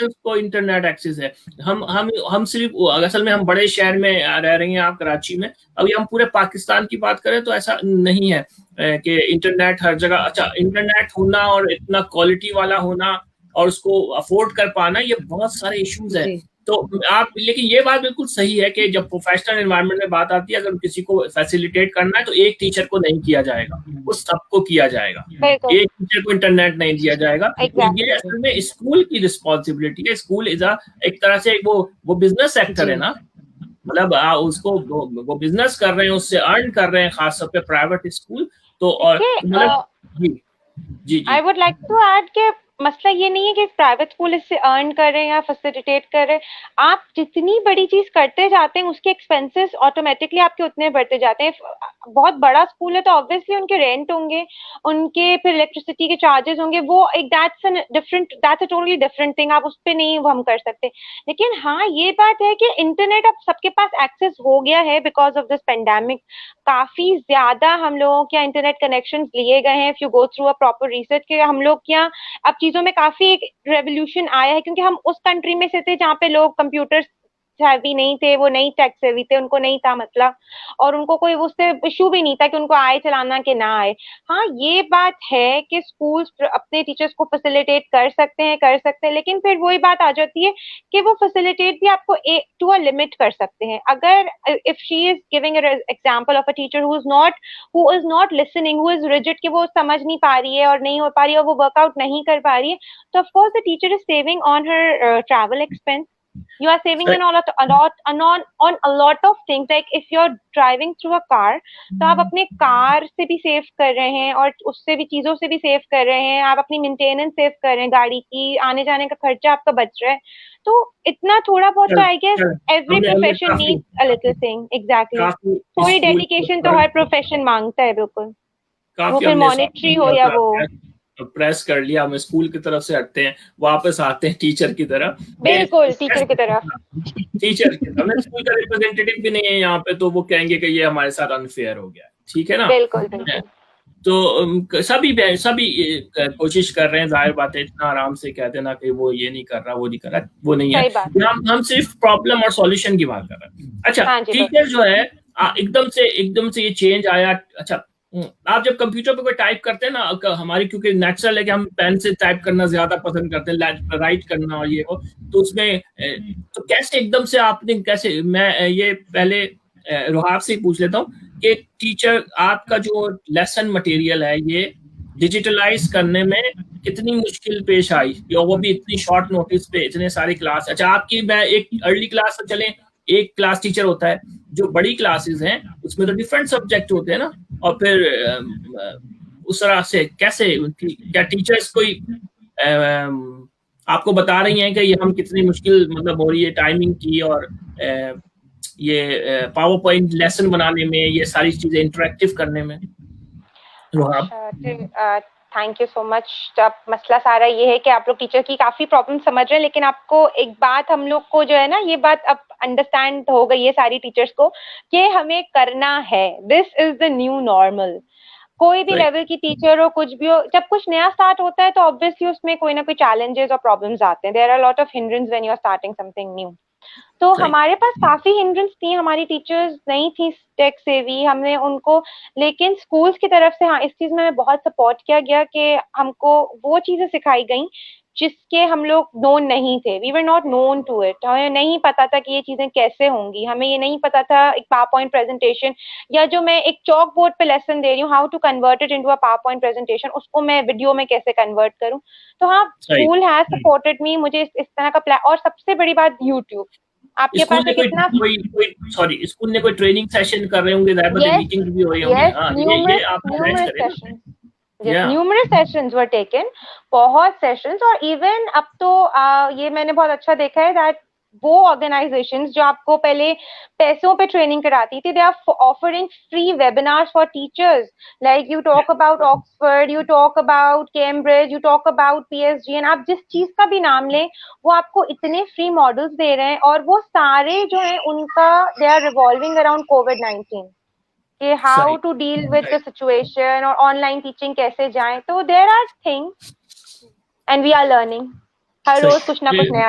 को इंटरनेट एक्सेस है। हम सिर्फ, असल में हम बड़े शहर में रह रही हैं, आप कराची में, अभी हम पूरे पाकिस्तान की बात करें तो ऐसा नहीं है कि इंटरनेट हर जगह। अच्छा, इंटरनेट होना और इतना क्वालिटी वाला होना और उसको अफोर्ड कर पाना, ये बहुत सारे इश्यूज है। तो आप, लेकिन ये बात बिल्कुल सही है कि जब प्रोफेशनल एनवायरनमेंट में बात आती है, अगर किसी को फैसिलिटेट करना है तो एक टीचर को नहीं किया जाएगा, वो सबको किया जाएगा, बिल्कुल एक टीचर को इंटरनेट नहीं दिया जाएगा। तो एग्जैक्टली ये असल में स्कूल की रिस्पॉन्सिबिलिटी है। स्कूल इज एक तरह से वो बिजनेस सेक्टर है ना, मतलब उसको वो बिजनेस कर रहे हैं, उससे अर्न कर रहे हैं, खासतौर पे प्राइवेट स्कूल। तो और मतलब जी जी जी I would like to add कि मसला ये नहीं है कि प्राइवेट स्कूल इससे अर्न कर रहे हैं या फैसिलिटेट कर रहे हैं। आप जितनी बड़ी चीज करते जाते हैं उसके एक्सपेंसेस ऑटोमेटिकली आपके उतने बढ़ते जाते हैं। बहुत बड़ा स्कूल है तो ऑब्वियसली उनके रेंट होंगे, उनके फिर इलेक्ट्रिसिटी के चार्जेस होंगे, वो एक that's a totally different thing, आप उस पर नहीं वो हम कर सकते। लेकिन हाँ ये बात है कि इंटरनेट अब सबके पास एक्सेस हो गया है बिकॉज ऑफ दिस पेंडेमिक। काफी ज्यादा हम लोगों के इंटरनेट कनेक्शंस लिए गए हैं। If you go through a proper research के हम लोग क्या अब चीजों में काफी एक रेवोल्यूशन आया है, क्योंकि हम उस कंट्री में से थे जहाँ पे लोग कंप्यूटर्स हैवी नहीं थे, वो नहीं टेक सेवी थे, उनको नहीं था मतलब, और उनको कोई उससे इशू भी नहीं था कि उनको आए चलाना कि ना आए। हाँ ये बात है कि स्कूल्स अपने टीचर्स को फैसिलिटेट कर सकते हैं, लेकिन फिर वही बात आ जाती है कि वो फैसिलिटेट भी आपको टू अ लिमिट कर सकते हैं। अगर if she is giving example of a teacher who is not listening, who is rigid, कि वो समझ नहीं पा रही है और नहीं हो पा रही है और वो वर्कआउट नहीं कर पा रही है, तो of course the teacher is saving on her travel expense. You are saving on a lot of things. Like if you're driving through a car, तो आप अपने कार से भी सेव कर रहे हैं और उससे भी चीजों से भी सेव कर रहे हैं, आप अपनी मेंटेनेंस सेव कर रहे हैं, गाड़ी की आने जाने का खर्चा आपका बच रहा है। तो इतना थोड़ा बहुत तो I guess every profession needs a little thing. Exactly, थोड़ी डेडिकेशन तो हर प्रोफेशन मांगता है। बिल्कुल, वो फिर मॉनेटरी हो या वो प्रेस कर लिया। हम स्कूल की तरफ से हटते हैं, वापस आते हैं टीचर की तरफ। बिल्कुल टीचर की तरफ, टीचर की तरफ स्कूल का रिप्रेजेंटेटिव भी नहीं है यहाँ पे, तो वो कहेंगे कि ये हमारे साथ अनफेयर हो गया। ठीक है ना? बिल्कुल बिल्कुल। तो सभी कोशिश कर रहे हैं, जाहिर बात है, इतना आराम से कह देना कि वो ये नहीं कर रहा, वो नहीं कर रहा, वो नहीं है। हम सिर्फ प्रॉब्लम और सॉल्यूशन की बात कर रहे हैं। अच्छा, टीचर जो है एकदम से ये चेंज आया। अच्छा, आप जब कंप्यूटर पे कोई टाइप करते हैं ना, हमारी क्योंकि नेचुरल है कि हम पेन से टाइप करना ज्यादा पसंद करते हैं, राइट करना और ये हो, तो उसमें तो कैसे एकदम से आपने कैसे, मैं ये पहले रोहाब से ही पूछ लेता हूँ कि टीचर आपका जो लेसन मटेरियल है ये डिजिटलाइज करने में कितनी मुश्किल पेश आई, और वो भी इतनी शॉर्ट नोटिस पे, इतने सारी क्लास। अच्छा, आपकी मैं एक अर्ली क्लास से चले, एक क्लास टीचर होता है, जो बड़ी क्लासेस हैं उसमें तो डिफरेंट सब्जेक्ट होते हैं ना, और फिर उस तरह से कैसे क्या टीचर्स कोई आपको बता रही हैं कि ये हम कितनी मुश्किल मतलब हो रही है टाइमिंग की, और ये पावर पॉइंट लेसन बनाने में, ये सारी चीजें इंटरेक्टिव करने में? Thank you so much. अब मसला सारा ये है कि आप लोग टीचर की काफी प्रॉब्लम समझ रहे हैं, लेकिन आपको एक बात, हम लोग को जो है ना, ये बात अब अंडरस्टैंड हो गई है सारी टीचर्स को कि हमें करना है। This is the new normal. कोई भी लेवल की टीचर हो, कुछ भी हो, जब कुछ नया स्टार्ट होता है तो ऑब्वियसली उसमें कोई ना कोई चैलेंजेस और प्रॉब्लम्स आते हैं। There are lot of hindrance when you are starting something new. तो हमारे पास काफी हिंड्रेंस थी, हमारी टीचर्स नहीं थी टेक सेवी, हमने उनको, लेकिन स्कूल्स की तरफ से हाँ इस चीज में बहुत सपोर्ट किया गया कि हमको वो चीजें सिखाई गई जिसके हम लोग नोन नहीं थे। We were not known to it. हमें नहीं पता था कि ये चीजें कैसे होंगी, हमें ये नहीं पता था एक पावर पॉइंट प्रेजेंटेशन, या जो मैं एक चॉक बोर्ड पे लेसन दे रही हूँ, how to convert it into a power point presentation, उसको मैं वीडियो में कैसे कन्वर्ट करूँ। तो हाँ, स्कूल हैज सपोर्टेड मी, मुझे इस तरह का और सबसे बड़ी बात यूट्यूब। आपके पास कितना सॉरी स्कूल ने कोई ट्रेनिंग सेशन कर रहे होंगे, मीटिंग भी हो रही होंगी, ये आप मैनेज करें। न्यूमरस सेशंस वर टेकन, बहुत सेशंस। और इवन अब तो ये मैंने बहुत अच्छा देखा है दैट वो ऑर्गेनाइजेशंस जो आपको पहले पैसों पे ट्रेनिंग कराती थी, they are offering free webinars for teachers. Like you talk about Oxford, you talk about Cambridge, you talk about PSG, आप जिस चीज का भी नाम लें वो आपको इतने फ्री मॉडल्स दे रहे हैं, और वो सारे जो है उनका they are revolving around COVID-19 कि how to deal with the situation और ऑनलाइन टीचिंग कैसे जाए। तो there are things and we are learning, हर रोज कुछ ना कुछ नया।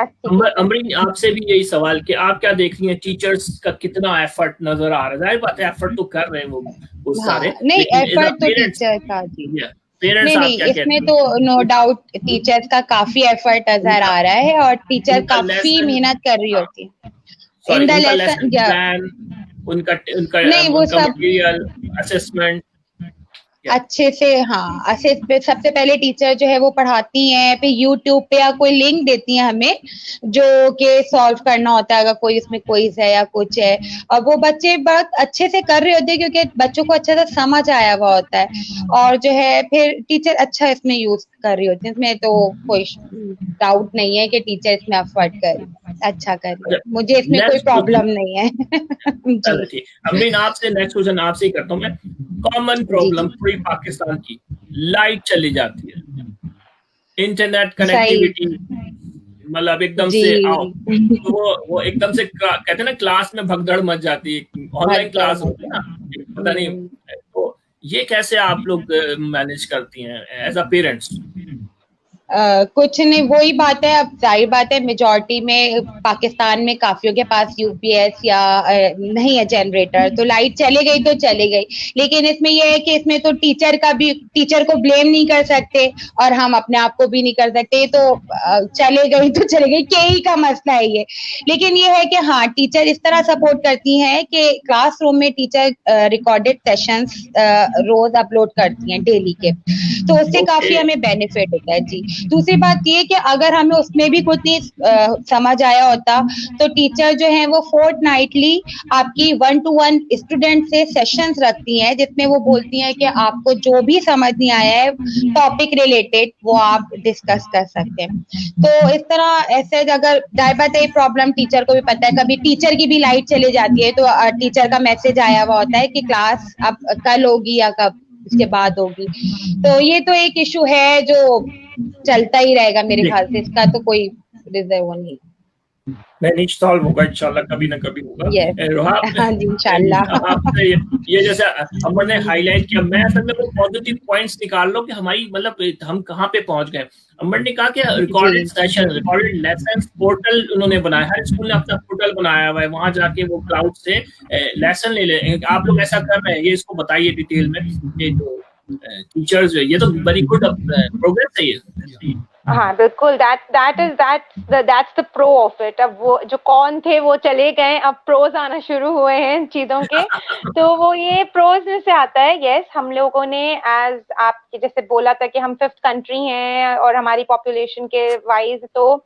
अमरीन, आपसे भी यही सवाल कि आप क्या देख रही हैं, टीचर्स का कितना एफर्ट नजर आ रहा है? जाहिर बात है एफर्ट तो कर रहे हैं वो सारे, नहीं एफर्ट तो टीचर का जी, पेरेंट्स नहीं आप नहीं, क्या कहते इसमें हैं? तो नो डाउट टीचर्स का काफी एफर्ट नजर आ रहा है और टीचर उनका काफी लेसन, मेहनत कर रही होती है सॉरी, इन द उनका लेसन। लेसन प्लान, उनका उनका नहीं वो उनका सब मटेरियल, असेसमेंट क्या? अच्छे से, हाँ, सबसे पहले टीचर जो है वो पढ़ाती हैं, फिर यूट्यूब पे या कोई लिंक देती हैं हमें जो कि सॉल्व करना होता है अगर कोई इसमें क्विज है या कुछ है, और वो बच्चे बहुत अच्छे से कर रहे होते हैं क्योंकि बच्चों को अच्छे से समझ आया हुआ होता है, और जो है फिर टीचर अच्छा इसमें यूज कर रही होती है, इसमें तो कोई डाउट नहीं है कि टीचर इसमें एफर्ट कर अच्छा कर रही है, अच्छा, मुझे इसमें कोई नेक्स्ट प्रॉब्लम क्वेश्चन, नहीं है। चलो जी ठीक। अमरीन, आपसे नेक्स्ट क्वेश्चन आपसे ही करता हूँ मैं। कॉमन जी प्रॉब्लम जी पूरी पाकिस्तान की, लाइट चली जाती है, इंटरनेट सही कनेक्टिविटी मतलब एकदम जी से आओ, तो वो एकदम से कहते हैं ना क्लास में भगदड़ मच जाती है, ऑनलाइन भगदड़ क्लास होती है ना, पता नहीं। हम्म। तो ये कैसे आप लोग मैनेज करती हैं एज अ पेरेंट्स? कुछ नहीं, वही बात है, अब जाहिर बात है मेजोरिटी में पाकिस्तान में काफियों के पास यूपीएस या नहीं है जनरेटर, तो लाइट चले गई तो चली गई, लेकिन इसमें यह है कि इसमें तो टीचर को ब्लेम नहीं कर सकते और हम अपने आप को भी नहीं कर सकते, तो चले गई तो चले गई, केई का मसला है ये। लेकिन ये है कि हाँ, टीचर इस तरह सपोर्ट करती हैं कि क्लासरूम में टीचर रिकॉर्डेड सेशंस रोज अपलोड करती हैं डेली के, तो उससे ओके, काफी हमें बेनिफिट होता है जी। दूसरी बात ये कि अगर हमें उसमें भी कुछ नहीं समझ आया होता तो टीचर जो है वो फोर्टनाइटली आपकी 1-to-1 स्टूडेंट से सेशंस रखती हैं जिसमें वो बोलती हैं कि आपको जो भी समझ नहीं आया है टॉपिक रिलेटेड वो आप डिस्कस कर सकते हैं। तो इस तरह ऐसे अगर जाहिर बात है प्रॉब्लम टीचर को भी पता है, कभी टीचर की भी लाइट चली जाती है तो टीचर का मैसेज आया हुआ होता है कि क्लास अब कल होगी या कब उसके बाद होगी, तो ये तो एक इशू है जो चलता ही रहेगा मेरे ख्याल से, इसका तो कोई रिजर्व नहीं। नहीं, सॉल्व होगा इंशाल्लाह, कभी ना कभी होगा। यस, रोहा, हाँ जी इंशाल्लाह। आपसे ये जैसे अमर ने हाईलाइट किया, मैं असल में वो पॉजिटिव पॉइंट्स निकाल लो कि हमारी मतलब हम कहाँ पे पहुंच गए। अमर ने कहा कि recorded session, recorded lesson portal उन्होंने बनाया, हर स्कूल ने अपना पोर्टल बनाया हुआ है, वहां जाके वो क्लाउड से लेसन ले ले। आप लोग ऐसा कर रहे हैं, ये इसको बताइए डिटेल में, ये जो टीचर्स, ये तो वेरी गुड प्रोग्रेस है ये। हाँ बिल्कुल, that's the pro of it। अब वो जो कौन थे वो चले गए, अब प्रोज आना शुरू हुए हैं इन चीजों के, तो वो ये प्रोज में से आता है। यस, हम लोगों ने एज आपके जैसे बोला था कि हम 5th कंट्री हैं और हमारी पॉपुलेशन के वाइज, तो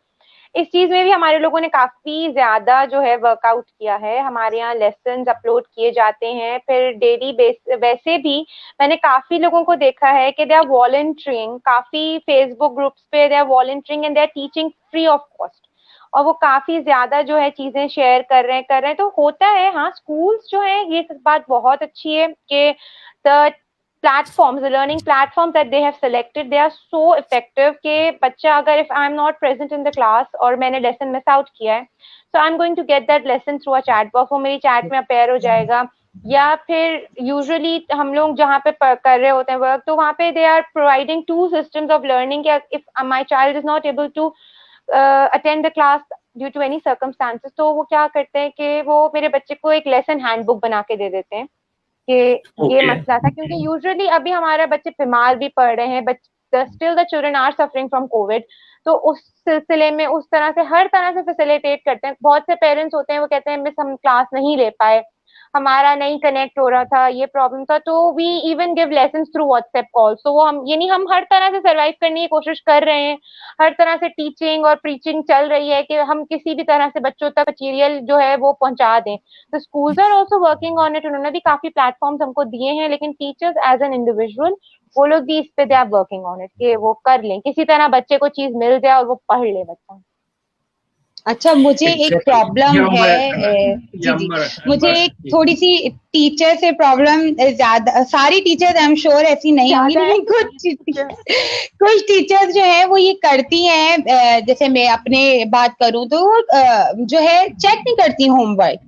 इस चीज में भी हमारे लोगों ने काफी ज्यादा जो है वर्कआउट किया है। हमारे यहाँ लेसन अपलोड किए जाते हैं, फिर डेली वैसे भी मैंने काफी लोगों को देखा है कि दे आर वॉलंटियरिंग, काफी फेसबुक ग्रुप्स पे they are volunteering and they are teaching free of cost, और वो काफी ज्यादा जो है चीजें शेयर कर रहे हैं, तो होता है। हाँ, स्कूल्स जो है, ये बात बहुत अच्छी है कि the platforms, the learning platforms that they have selected, they are so effective कि बच्चा अगर if I'm not present in the class और मैंने lesson miss out किया है, so I'm going to get that lesson through a chat box, वो मेरी chat में appear हो जाएगा। या फिर usually हम लोग जहाँ पे कर रहे होते हैं work, तो वहाँ पे they are providing 2 systems of learning कि if my child is not able to attend the class due to any circumstances, तो वो क्या करते हैं कि वो मेरे बच्चे को एक lesson handbook बना के दे देते हैं कि ये मसला था, क्योंकि यूजुअली अभी हमारे बच्चे बीमार भी पड़ रहे हैं, still the children are suffering from Covid, तो उस सिलसिले में उस तरह से हर तरह से फैसिलिटेट करते हैं। बहुत से पेरेंट्स होते हैं वो कहते हैं मिस हम क्लास नहीं ले पाए, हमारा नहीं कनेक्ट हो रहा था, ये प्रॉब्लम था, तो we even give lessons through WhatsApp calls. तो वो हम यानी हम हर तरह से सर्वाइव करने की कोशिश कर रहे हैं, हर तरह से टीचिंग और प्रीचिंग चल रही है कि हम किसी भी तरह से बच्चों तक मटीरियल जो है वो पहुंचा दें। तो schools are also working on it, उन्होंने भी काफी प्लेटफॉर्म्स हमको दिए हैं, लेकिन टीचर्स एज एन इंडिविजुअल वो लोग भी इस पे they are working on it कि वो कर लें, किसी तरह बच्चे को चीज मिल जाए और वो पढ़ ले बच्चा। अच्छा, मुझे एक प्रॉब्लम है जी, मुझे एक थोड़ी सी टीचर से प्रॉब्लम, ज्यादा सारी टीचर्स आई एम श्योर ऐसी नहीं होंगी, लेकिन कुछ टीचर्स जो है वो ये करती हैं, जैसे मैं अपने बात करूं तो जो है चेक नहीं करती होमवर्क,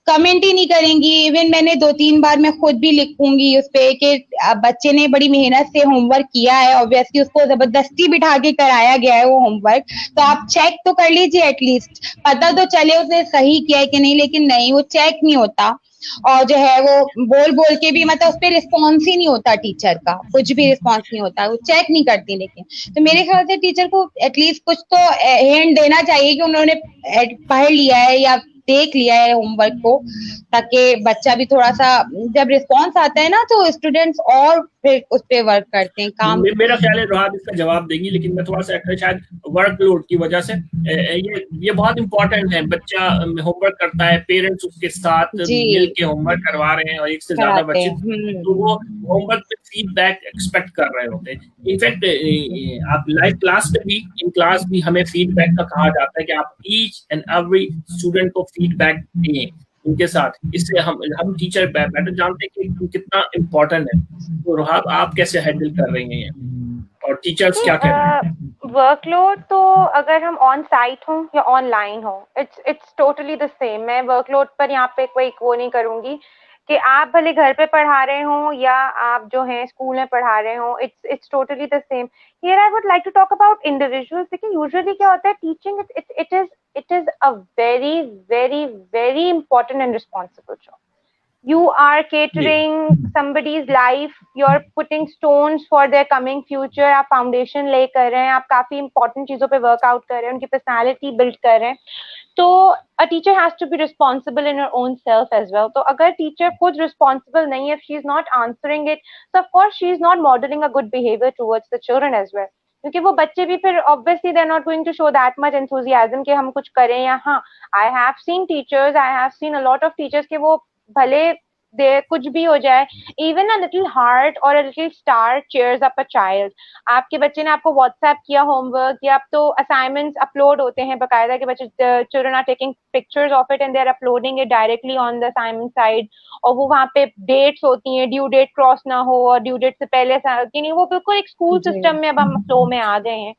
कमेंट ही नहीं करेंगी। इवन मैंने 2-3 बार मैं खुद भी लिखूंगी उस पे कि बच्चे ने बड़ी मेहनत से होमवर्क किया है, ऑब्वियसली उसको जबरदस्ती बिठा के कराया गया है वो होमवर्क, तो आप चेक तो कर लीजिए एटलीस्ट, पता तो चले उसने सही किया है कि नहीं, लेकिन नहीं, वो चेक नहीं होता। और जो है वो बोल बोल के भी मतलब उस पर रिस्पॉन्स ही नहीं होता टीचर का, कुछ भी रिस्पॉन्स नहीं होता, वो चेक नहीं करती। लेकिन तो मेरे ख्याल से टीचर को एटलीस्ट कुछ तो हिंट देना चाहिए कि उन्होंने पढ़ लिया है या देख लिया है होमवर्क को, ताकि बच्चा भी थोड़ा सा, जब रिस्पॉन्स आता है ना तो स्टूडेंट्स और फिर उस पे वर्क करते हैं काम। मेरा ख्याल है रोहात इसका जवाब देंगी, लेकिन मैं थोड़ा सा शायद वर्कलोड की वजह से ये बहुत इंपॉर्टेंट है। बच्चा होमवर्क करता है, पेरेंट्स उसके साथ मिल के होमवर्क करवा रहे हैं और एक से ज्यादा बच्चे, तो वो होमवर्क पे फीडबैक एक्सपेक्ट कर रहे होते हैं। इनफैक्ट आप लाइव क्लास में भी, इन क्लास भी हमें फीडबैक का कहा जाता है कि आप ईच एंड एवरी स्टूडेंट को फीडबैक दें उनके साथ, इससे हम टीचर बेटर जानते हैं कि कितना इम्पोर्टेंट है। तो रोहात आप कैसे हैंडल कर रही हैं और टीचर्स क्या कह रहे हैं? वर्कलोड तो अगर हम ऑन साइट हो या ऑनलाइन हो, इट्स टोटली द सेम। मैं वर्कलोड पर यहाँ पे कोई वो नहीं करूंगी कि आप भले घर पे पढ़ा रहे हो या आप जो है स्कूल में पढ़ा रहे हो, it's totally the same. Here I would like to talk about individuals. देखिए यूजुअली क्या होता है, teaching it is a very very very important and responsible job. You are catering somebody's life, you're putting stones for their coming future. आप foundation ले कर रहे हैं, आप काफी इंपॉर्टेंट चीजों पे वर्कआउट कर रहे हैं, उनकी पर्सनालिटी बिल्ड कर रहे हैं। तो a teacher has to be responsible in her own self as well. तो अगर टीचर खुद रिस्पॉन्सिबल नहीं है, if she is not answering it, so of course she is not modeling a good behavior towards the children as well. क्योंकि वो बच्चे भी फिर obviously they're not going to show that much enthusiasm कि हम कुछ करें। या हाँ, I have seen teachers, I have seen a lot of teachers कि वो भले दे कुछ भी हो जाए, even a little heart or a little star cheers up a child. आपके बच्चे ने आपको WhatsApp किया होमवर्क, या अब तो assignments upload होते हैं बकायदा के बच्चे, children are taking pictures of it and they are uploading it directly on the assignment side, और वो वहाँ पे dates होती हैं, due date cross ना हो और due date से पहले कि नहीं, वो बिल्कुल एक स्कूल सिस्टम में अब हम फ्लो में आ गए हैं।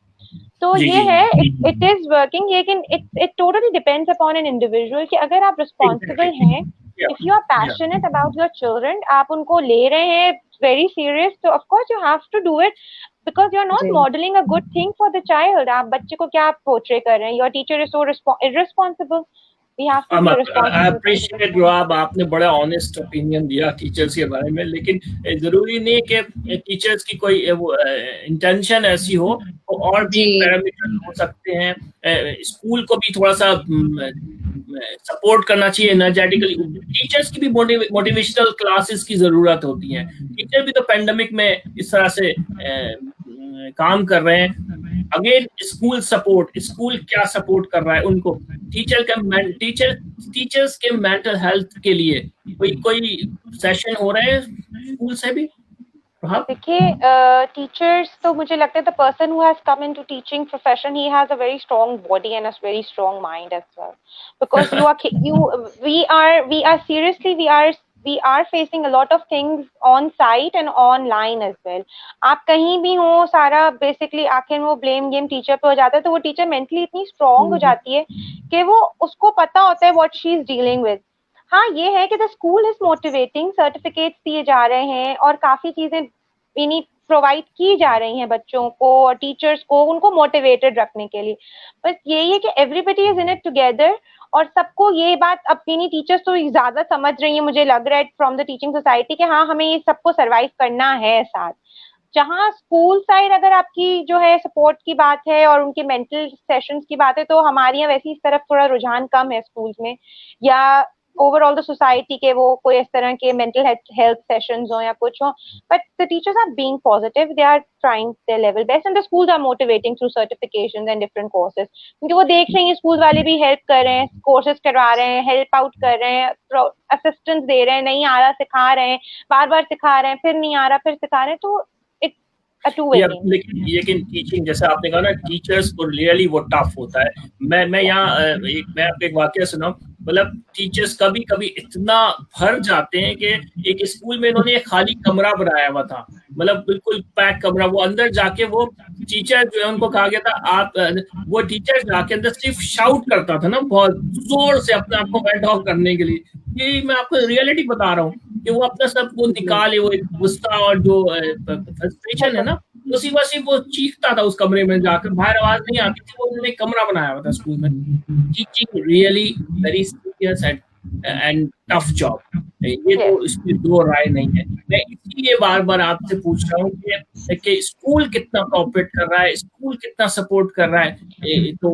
तो ये है, it is working, लेकिन it totally depends upon an individual कि अगर आप responsible हैं, if you are passionate about your children, आप उनको ले रहे हैं very serious, so of course you have to do it because you are not modeling a good thing for the child. आप बच्चे को क्या portray कर रहे हैं? Your teacher is so irresponsible. We have to be responsible. I appreciate रोहात, आपने बड़ा honest opinion दिया टीचर्स के बारे में, लेकिन जरूरी नहीं कि टीचर्स की कोई इंटेंशन ऐसी हो, और भी पैरामीटर हो सकते हैं। स्कूल को भी थोड़ा सा सपोर्ट करना चाहिए एनर्जेटिकली। टीचर्स की भी मोटिवेशनल क्लासेस की जरूरत होती है। टीचर भी तो पेंडेमिक में इस तरह से काम कर रहे हैं। अगेन स्कूल सपोर्ट, स्कूल क्या सपोर्ट कर रहा है उनको, टीचर्स के मेंटल हेल्थ के लिए कोई सेशन हो रहे हैं स्कूल से भी? देखिए टीचर्स तो मुझे लगता है the person who has come into teaching profession, he has a very strong body and a very strong mind as well, because we are facing a lot of things on site and online as well. आप कहीं भी हो, सारा basically आखिर में वो blame game teacher पे हो जाता है। तो वो टीचर मेंटली इतनी स्ट्रांग हो जाती है कि वो उसको पता होता है what she is dealing with. हाँ, ये है कि the school is motivating, certificates दिए जा रहे हैं और काफी चीजें इन्हीं प्रोवाइड की जा रही हैं बच्चों को और टीचर्स को, उनको मोटिवेटेड रखने के लिए। बस यही है कि everybody is in it together, और सबको ये बात अपनी टीचर्स तो ज्यादा समझ रही है, मुझे लग रहा है फ्रॉम द टीचिंग सोसाइटी, कि हाँ हमें ये सबको सर्वाइव करना है साथ। जहाँ स्कूल साइड अगर आपकी जो है सपोर्ट की बात है और उनके मेंटल सेशंस की बात है, तो हमारे यहाँ वैसे इस तरफ थोड़ा रुझान कम है स्कूल्स में, या ओवरऑल द सोसाइटी के वो कोई इस तरह के मेंटल हेल्थ सेशंस हो या कुछ हो। But the teachers are being positive, they are trying their level best, and the schools are motivating through certifications and different courses, क्योंकि वो देख रहे हैं स्कूल वाले भी हेल्प कर रहे हैं, कोर्सेज करवा रहे हैं, हेल्प आउट कर रहे हैं, असिस्टेंस दे रहे हैं, नहीं आ रहा सिखा रहे हैं, बार बार सिखा रहे हैं, फिर नहीं आ रहा फिर सिखा रहे हैं। तो लेकिन टीचिंग, जैसे आपने कहा ना, टीचर्स को रियली वो टफ होता है। मैं यहाँ मैं आपको एक वाकया सुनाऊं। मतलब टीचर्स कभी कभी इतना भर जाते हैं कि एक स्कूल में इन्होंने एक खाली कमरा बनाया हुआ था, मतलब बिल्कुल पैक कमरा। वो अंदर जाके वो टीचर जो है उनको कहा गया था आप वो टीचर जाके अंदर सिर्फ शाउट करता था ना, बहुत जोर से अपने आप को वेंट ऑफ करने के लिए। ये मैं आपको रियलिटी बता रहा हूँ कि वो अपना सब वो निकाले, वो एक गुस्सा और जो फ्रस्ट्रेशन है ना, उसी वसी वो चीखता था उस कमरे में जाकर, बाहर आवाज नहीं आती थी, वो उन्होंने कमरा बनाया हुआ था स्कूल में। Teaching really very serious and tough job, ये तो इसमें दो राय नहीं है। मैं इसीलिए बार बार आपसे पूछ रहा हूँ कि स्कूल कितना कोऑपरेट कर रहा है, स्कूल कितना सपोर्ट कर रहा है। तो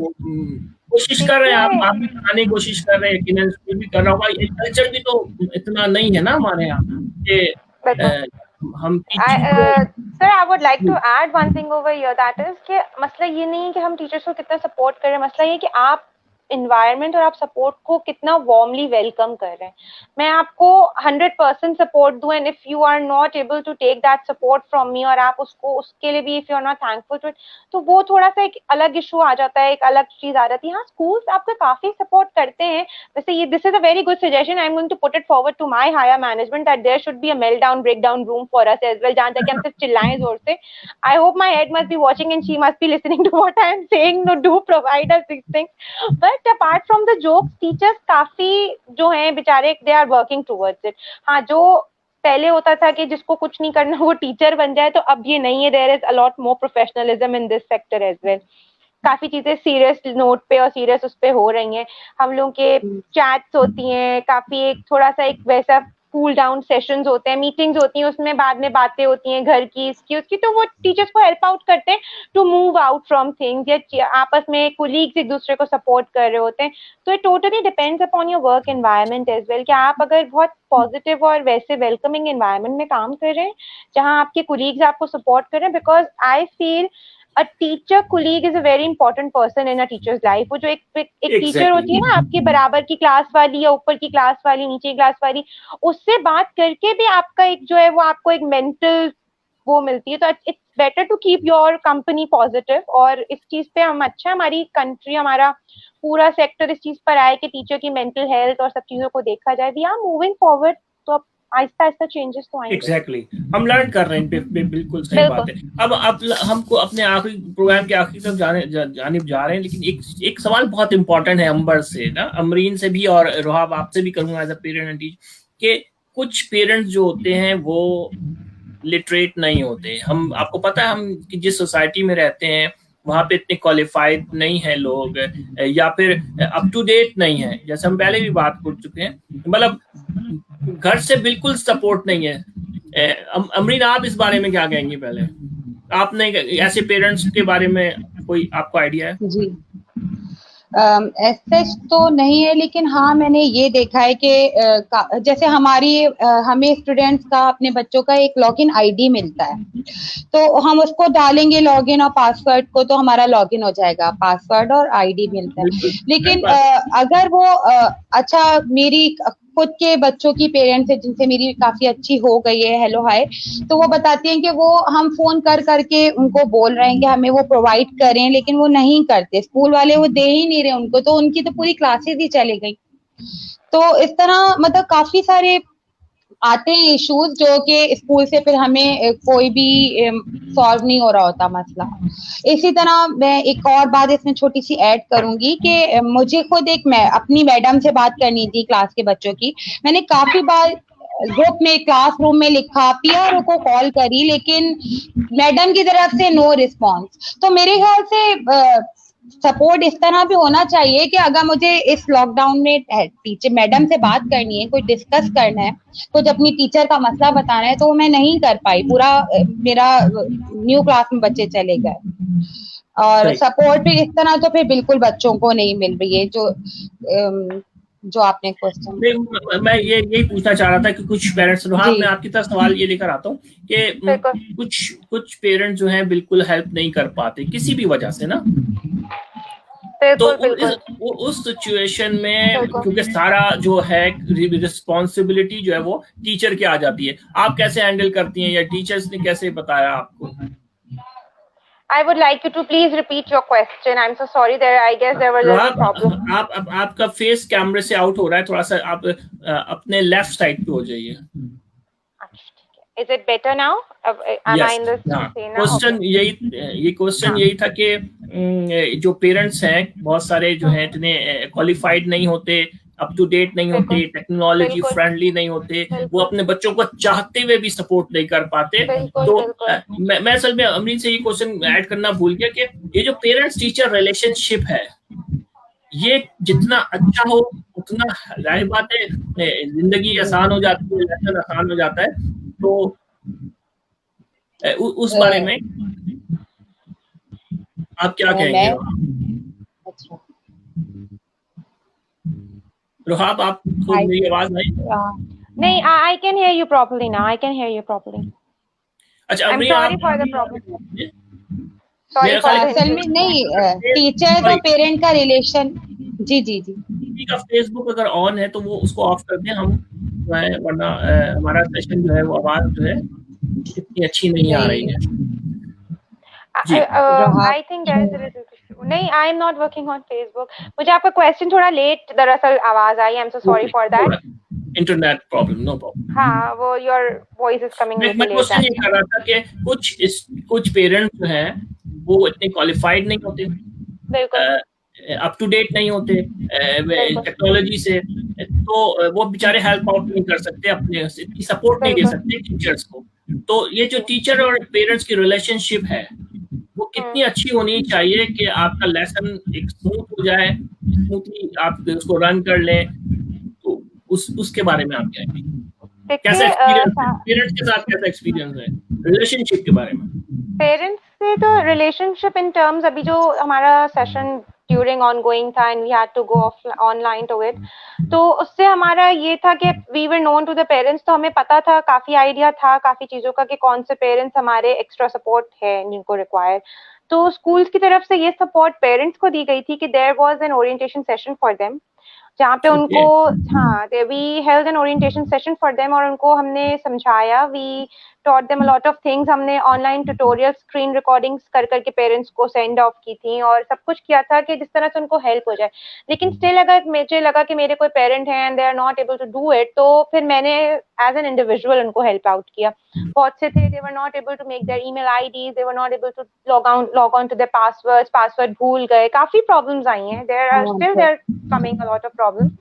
कोशिश कर रहे हैं, आप भी बनाने की कोशिश कर रहे हैं, यकीनन स्कूल भी कर रहा होगा। ये कल्चर भी तो इतना नहीं है ना हमारे यहाँ कि हम sir I would like to add one thing over here, that is कि मसला ये नहीं है कि हम टीचर्स को कितना सपोर्ट कर रहे हैं, मसला ये है कि आप इन्वायरमेंट और आप सपोर्ट को कितना वार्मली वेलकम कर रहे हैं। मैं आपको 100% सपोर्ट दूं and if you are not able to take that support from me और आप उसको उसके लिए भी if you are not thankful to it, तो वो थोड़ा सा एक अलग इशू आ जाता है, एक अलग चीज आ जाती है। हाँ, स्कूल्स आपको काफी सपोर्ट करते हैं। वैसे ये this is a very good suggestion, I am going to put it forward to my higher management that there should be a meltdown breakdown room for us as well, जहां जाके हम सिर्फ चिल्लाएं जोर से। I hope my head must be watching and she must be listening to what I am saying, no do provide us this things. But apart from the jokes, teachers काफी जो हैं बेचारे, they are working towards it. हाँ, जो पहले होता था कि जिसको कुछ नहीं करना वो टीचर बन जाए, तो अब ये नहीं है। There is a lot more professionalism in this sector as well. काफी चीजें सीरियस नोट पे और सीरियस उस पे हो रही हैं। हम लोग के चैट्स होती हैं, काफी एक थोड़ा सा एक वैसा कूल डाउन सेशंस होते हैं, मीटिंग्स होती हैं, उसमें बाद में बातें होती हैं घर की, इसकी उसकी, तो वो टीचर्स को हेल्प आउट करते हैं to move out from things, या आपस में कोलीग्स एक दूसरे को सपोर्ट कर रहे होते हैं। तो it totally depends upon your work environment as well, कि आप अगर बहुत पॉजिटिव और वैसे वेलकमिंग एनवायरनमेंट में काम कर रहे हैं जहाँ आपके कोलीग्स आपको सपोर्ट कर रहे हैं, because I feel a teacher colleague is a very important person in a teacher's life। वो जो एक टीचर होती है ना आपके बराबर की क्लास वाली या ऊपर की क्लास वाली, नीचे की क्लास वाली, उससे बात करके भी आपका एक जो है वो आपको एक मेंटल वो मिलती है। तो it's better to keep your company positive, और इस चीज पे हम अच्छा, हमारी कंट्री, हमारा पूरा सेक्टर इस चीज पर आए कि टीचर की मेंटल हेल्थ और सब चीजों को देखा जाए। वी आर मूविंग फॉरवर्ड, तो अब आहिस्ता आहिस्ता चेंजेस तो आएंगे। एग्जैक्टली, हम लर्न कर रहे हैं, बिल्कुल सही बात है। अब हमको अपने आखिरी प्रोग्राम के आखिरी तक जानिब जा रहे हैं, लेकिन एक सवाल बहुत इंपॉर्टेंट है अंबर से ना, अमरीन से भी और रोहाब आपसे भी करूंगा as a parent and teacher, कि कुछ पेरेंट्स जो होते हैं वो लिटरेट नहीं होते। हम आपको पता है हम जिस सोसाइटी में रहते हैं वहां पे इतने क्वालिफाइड नहीं है लोग, या फिर अप टू डेट नहीं है, जैसे हम पहले भी बात कर चुके हैं, मतलब घर से बिल्कुल सपोर्ट नहीं है। अमरीन, आप इस बारे में क्या कहेंगे? पहले आपने ऐसे पेरेंट्स के बारे में कोई आपको आइडिया है? जी, ऐसे तो नहीं है, लेकिन हाँ मैंने ये देखा है कि जैसे हमें स्टूडेंट्स का, अपने बच्चों का एक लॉगिन आईडी मिलता है, तो हम उसको डालेंगे लॉगिन और पासवर्ड को, तो हमारा लॉगिन हो जाएगा, पासवर्ड और आईडी मिलता है। लेकिन अगर वो अच्छा, मेरी खुद के बच्चों की पेरेंट्स है जिनसे मेरी काफी अच्छी हो गई है हेलो हाय, तो वो बताती हैं कि वो हम फोन कर करके उनको बोल रहे हैं कि हमें वो प्रोवाइड करें, लेकिन वो नहीं करते, स्कूल वाले वो दे ही नहीं रहे उनको, तो उनकी तो पूरी क्लासेस ही चली गई। तो इस तरह मतलब काफी सारे आते हैं इश्यूज जो कि स्कूल से फिर हमें कोई भी सॉल्व नहीं हो रहा होता मसला। इसी तरह मैं एक और बात इसमें छोटी सी ऐड करूंगी कि मुझे खुद मैं अपनी मैडम से बात करनी थी क्लास के बच्चों की। मैंने काफी बार ग्रुप में, क्लासरूम में लिखा, पीआरओ को कॉल करी, लेकिन मैडम की तरफ से नो रिस्पॉन्स। तो मेरे ख्याल से सपोर्ट इस तरह भी होना चाहिए कि अगर मुझे इस लॉकडाउन में टीचर मैडम से बात करनी है, कोई डिस्कस करना है, कुछ अपनी टीचर का मसला बताना है, तो वो मैं नहीं कर पाई, पूरा मेरा न्यू क्लास में बच्चे चले गए, और सपोर्ट भी इस तरह तो फिर बिल्कुल बच्चों को नहीं मिल रही है जो आपने क्वेश्चन। मैं यही पूछना चाह रहा था कि कुछ पेरेंट्स, मैं आपकी तरफ सवाल ये लेकर आता हूँ कि कुछ पेरेंट्स जो हैं बिल्कुल हेल्प नहीं कर पाते किसी भी वजह से ना, तो उस सिचुएशन में क्योंकि सारा जो है रिस्पॉन्सिबिलिटी जो है वो टीचर की आ जाती है, आप कैसे हैंडल करती हैं, या टीचर्स ने कैसे बताया आपको? I would like you to please repeat your question. I'm so sorry there. I guess there was a problem. आपका फेस कैमरे से आउट हो रहा है, थोड़ा सा आप अपने लेफ्ट साइड पे हो जाइए। Is it better now? Am I in the scene now? Question यही था कि जो पेरेंट्स हैं बहुत सारे जो हैं इतने क्वालिफाइड नहीं होते, अप टू डेट नहीं होते, बिल्कुल, टेक्नोलॉजी बिल्कुल, फ्रेंडली नहीं होते, वो बिल्कुल, अपने बच्चों को चाहते हुए भी सपोर्ट नहीं कर पाते। बिल्कुल, तो बिल्कुल। मैं असल में अमरीन से ये क्वेश्चन ऐड करना भूल गया कि ये जो पेरेंट्स टीचर रिलेशनशिप है, ये जितना अच्छा हो उतना जाहिर बात है जिंदगी आसान हो जाती है, लेसन आसान हो जाता है। तो उस बारे में आप क्या कहेंगे? अच्छा, रोहाब, आपको मेरी आवाज नहीं? नहीं, I can hear you properly now. I can hear you properly. अच्छा, I'm अमरीन, sorry आप for the problem. मेरा Sorry for ख्याल the असल में नहीं, टीचर और पेरेंट का रिलेशन। जी जी जी। किसी का फेसबुक अगर ऑन है तो वो उसको ऑफ कर दें, हम जो है, वरना हमारा सेशन जो है वो आवाज जो है इतनी अच्छी नहीं आ रही है। जी I think there is a little issue. नहीं, I am not working on Facebook. मुझे आपका क्वेश्चन थोड़ा लेट दरअसल आवाज आई। I am so sorry for that. Internet problem, no problem. हाँ, वो your voice is coming मैं little late. क्वेश्चन ये कर रहा था कि कुछ पेरेंट्स जो हैं वो इतने क्वालिफाइड नहीं होते, बिल्कुल, अप टू डेट नहीं होते टेक्नोलॉजी से, तो वो बेचारे हेल्प आउट नहीं कर सकते, अपने इतनी सपोर्ट नहीं दे सकते टीचर्स को। तो ये जो टीचर और पेरेंट्स की रिलेशनशिप है वो कितनी अच्छी होनी चाहिए कि आपका लेसन एक स्मूथ हो जाए, स्मूथली आप उसको रन कर लें। तो उसके बारे में आप क्या कहेंगे? कैसा एक्सपीरियंस है पेरेंट्स के साथ, कैसा एक्सपीरियंस है रिलेशनशिप के बारे में? पेरेंट्स से तो रिलेशनशिप इन टर्म्स, अभी जो हमारा सेशन ड्यूरिंग ऑनगोइंग था and we had to go online to it, तो उससे हमारा ये था कि we were known to the parents, तो हमें पता था, काफी आइडिया था काफी चीजों का कि कौन से पेरेंट्स हमारे एक्स्ट्रा सपोर्ट है जिनको रिक्वायर। तो स्कूल्स की तरफ से ये सपोर्ट पेरेंट्स को दी गई थी कि there was an orientation session for them, जहाँ पे उनको we held an orientation session for them और उनको हमने समझाया, we taught them a lot of things। हमने ऑनलाइन ट्यूटोरियल स्क्रीन रिकॉर्डिंग्स कर करके पेरेंट्स को सेंड ऑफ की थी और सब कुछ किया था कि जिस तरह से उनको हेल्प हो जाए। लेकिन स्टिल अगर मुझे लगा कि मेरे कोई पेरेंट हैं and they are not able to do it, तो फिर मैंने एज एन इंडिविजुअल उनको हेल्प आउट किया। बहुत से थे, they were not able to make their email IDs, they were not able to log on to their password भूल गए, काफी प्रॉब्लम्स आई हैं, they're coming a lot of problems.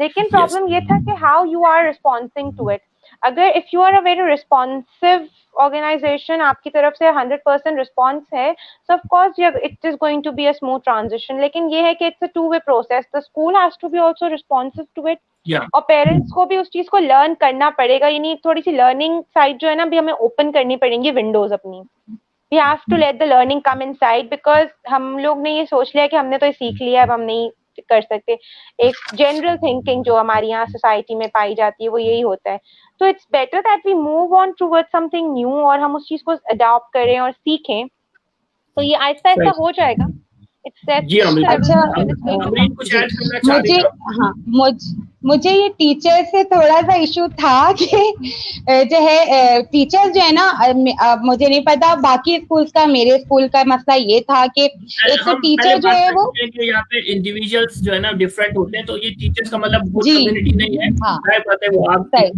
लेकिन प्रॉब्लम ये था कि how you are responding to it. अगर if you are a very responsive organization, आपकी तरफ से 100% रिस्पॉन्स है, so of course it is going to be a smooth transition। लेकिन ये है कि it's a two-way process, the school has to be also responsive to it, और parents को भी उस चीज को लर्न करना पड़ेगा। यानी थोड़ी सी लर्निंग साइड जो है ना, भी हमें ओपन करनी पड़ेंगी विंडोज अपनी। we have to let the learning come inside, because हम लोग ने ये सोच लिया कि हमने तो ये सीख लिया, अब हम नहीं कर सकते। एक जनरल थिंकिंग जो हमारी यहाँ सोसाइटी में पाई जाती है वो यही होता है। तो it's better that we move on towards something new, और हम उस चीज को अडॉप्ट करें और सीखें, तो ये आहिस्ता आहिस्ता हो जाएगा। जी अमरीन, कुछ ऐड करना चाह रही हैं? हाँ, मुझे ये टीचर से थोड़ा सा इशू था कि जो है टीचर्स जो है ना, मुझे नहीं पता बाकी स्कूल्स का, मेरे स्कूल का मसला ये था कि एक तो टीचर जो है वो यहाँ पे इंडिविजुअल्स जो है ना डिफरेंट होते हैं, तो ये टीचर्स का मतलब वो कम्युनिटी नहीं है। हाँ, पता है वो आप सही।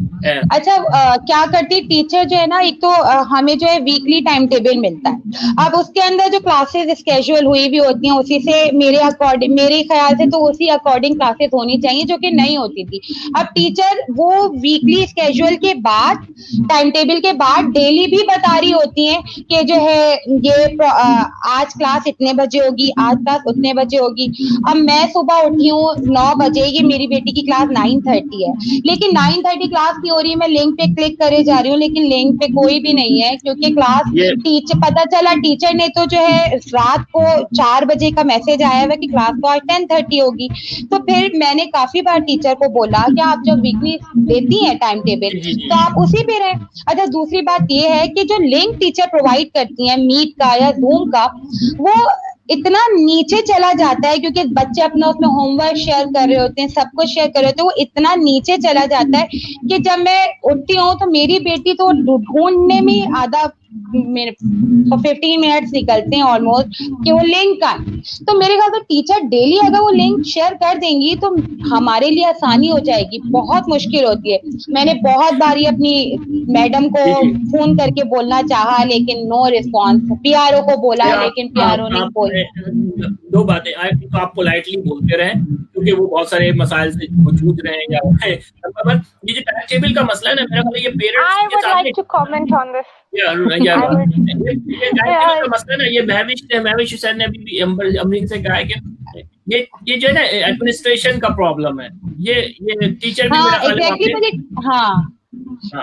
अच्छा, क्या करती टीचर जो है ना, एक तो हमें जो है वीकली टाइम टेबल मिलता है, अब उसके अंदर जो क्लासेस स्केड्यूल हुई भी होती हैं उसी से मेरे ख्याल से तो उसी अकॉर्डिंग क्लासेस होनी चाहिए, जो कि नहीं होती थी। अब टीचर वो वीकली स्केड्यूल के बाद, टाइम टेबल के बाद डेली भी बता रही होती हैं कि जो है ये आज क्लास इतने बजे होगी, आज क्लास उतने बजे होगी। अब मैं सुबह उठी हूँ 9 बजे, ये मेरी बेटी की क्लास 9:30 है, लेकिन 9:30 क्लास नहीं हो रही है। मैं लिंक पे क्लिक करे जा रही हूँ, लेकिन लिंक पे कोई भी नहीं है, क्योंकि क्लास टीचर, पता चला टीचर ने तो जो है रात को 4 बजे का मैसेज आया हुआ कि क्लास तो आज 10:30 होगी। तो फिर मैंने काफी बार टीचर को बोला कि आप जब वीकली देती हैं टाइम टेबल तो आप उसी पे रहें। अच्छा, दूसरी बात ये है कि जो लिंक टीचर प्रोवाइड करती हैं मीट का या जूम का, वो इतना नीचे चला जाता है, क्योंकि बच्चे अपना उसमें होमवर्क शेयर कर रहे होते हैं, सब कुछ शेयर कर रहे होते हैं, वो इतना नीचे चला जाता है कि जब मैं उठती हूँ तो मेरी बेटी तो ढूंढने में आधा 15 मिनट्स निकलते हैं ऑलमोस्ट कि वो लिंक का। तो मेरे ख्याल से टीचर डेली अगर वो लिंक शेयर कर देंगी तो हमारे लिए आसानी हो जाएगी। बहुत मुश्किल होती है, मैंने बहुत बारी अपनी मैडम को फोन करके बोलना चाहा, लेकिन नो रिस्पॉन्स। पीआरओ को बोला, लेकिन पीआरओ नहीं बोले। दो बातें तो आप पोलाइटली बोलते रहें, क्योंकि वो बहुत सारे मसाइल से जूझ रहे हैं, या ये जो टाइम टेबल का मसला है ना, मेरा ख्याल है ये पेरेंट्स I के would साथ like to comment on this. या I would, ये टाइम टेबल का मसला है ना, ये महविश हुसैन ने भी अमरीन से कहा है कि ये जो है ना एडमिनिस्ट्रेशन का प्रॉब्लम है, ये टीचर भी मेरा ख्याल है एग्जैक्टली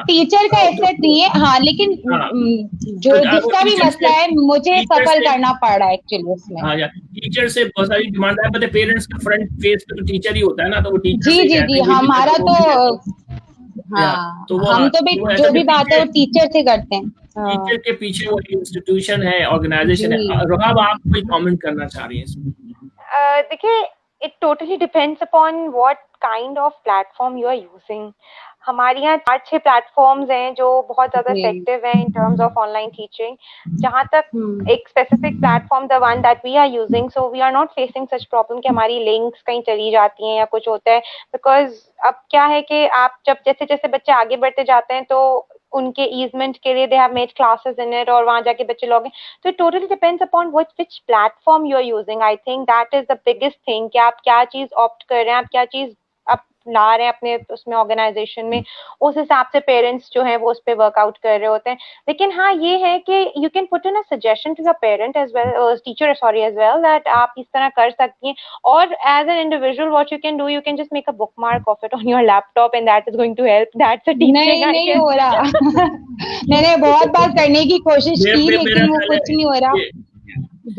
टीचर का एसेट नहीं है। हाँ, लेकिन जो जिसका भी मसला है, मुझे सफल करना पड़ रहा है एक्चुअली उसमें। हाँ, टीचर से बहुत सारी डिमांड है, बट पेरेंट्स का फ्रंट फेस पे तो टीचर ही होता है ना, तो वो टीचर जी हमारा तो हाँ, तो हम तो भी जो भी बात है वो टीचर से करते हैं। टीचर के पीछे वो इंस्टीट्यूशन है, ऑर्गेनाइजेशन है। रोहाब, आप कोई कमेंट करना चाह रही हैं इसमें? देखिए, it totally depends upon what kind of platform you are using. हमारे यहाँ 4-6 प्लेटफॉर्म्स हैं जो बहुत ज्यादा इफेक्टिव हैं in terms of online teaching. जहाँ तक एक specific platform, the one that we are using, so we are not facing such problem कि हमारी लिंक्स कहीं चली जाती हैं या कुछ होता है, बिकॉज अब क्या है कि आप जब जैसे जैसे बच्चे आगे बढ़ते जाते हैं तो उनके ईजमेंट के लिए they have made classes in it, और वहां जाके बच्चे लॉग इन। तो it totally depends upon which platform you are using. I think that is the biggest thing कि आप क्या चीज ऑप्ट कर रहे हैं, आप क्या चीज आप ला रहे हैं अपने उसमें ऑर्गेनाइजेशन में, उस हिसाब से पेरेंट्स जो है वो उस पर वर्कआउट कर रहे होते हैं। लेकिन हाँ, ये है कि you can put in a suggestion to your parent as well, teacher sorry as well, that आप इस तरह कर सकती हैं। और as an individual what you can do, you can just make a bookmark of it on your laptop and that is going to help. That's a teaching. नहीं हो रहा मैंने बहुत बार करने की कोशिश की, लेकिन वो कुछ नहीं हो रहा।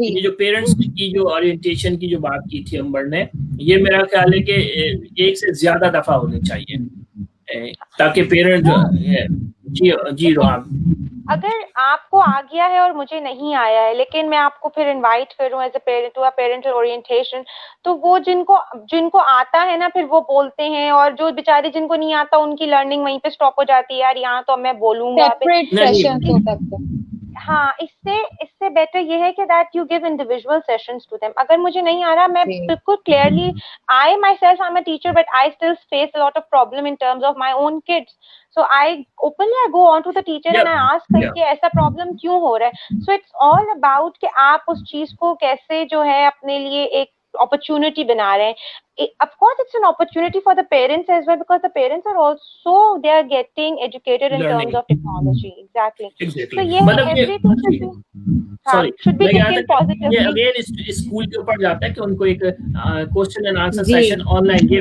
ये जो पेरेंट्स की जो ओरिएंटेशन की जो बात की थी अंबर ने, ये मेरा ख्याल है कि एक से ज्यादा दफा होनी चाहिए, ताकि पेरेंट जी रोहाब, अगर आपको आ गया है और मुझे नहीं आया है, लेकिन मैं आपको फिर इनवाइट करूं as a parent to a parental orientation, तो वो जिनको आता है ना, फिर वो बोलते हैं, और जो बेचारे जिनको नहीं आता उनकी लर्निंग वहीं पे स्टॉप हो जाती है। यार यहाँ तो मैं बोलूंगा, हाँ, इससे बेटर ये है कि that you give individual sessions to them. अगर मुझे नहीं आ रहा, मैं बिल्कुल clearly, I myself I am a teacher, but I still face a lot of problem in terms of my own kids, so I openly go on to the teacher and I ask कि ऐसा problem क्यों हो रहा है। So it's all about कि आप उस चीज को कैसे जो है अपने लिए एक opportunity बना रहे हैं. Of course, it's an opportunity for the parents as well, because the parents are also, they are getting educated in terms of technology. Exactly. So yeah, everything should be taken positively. ये again school के ऊपर जाता है कि उनको एक question and answer session online, ये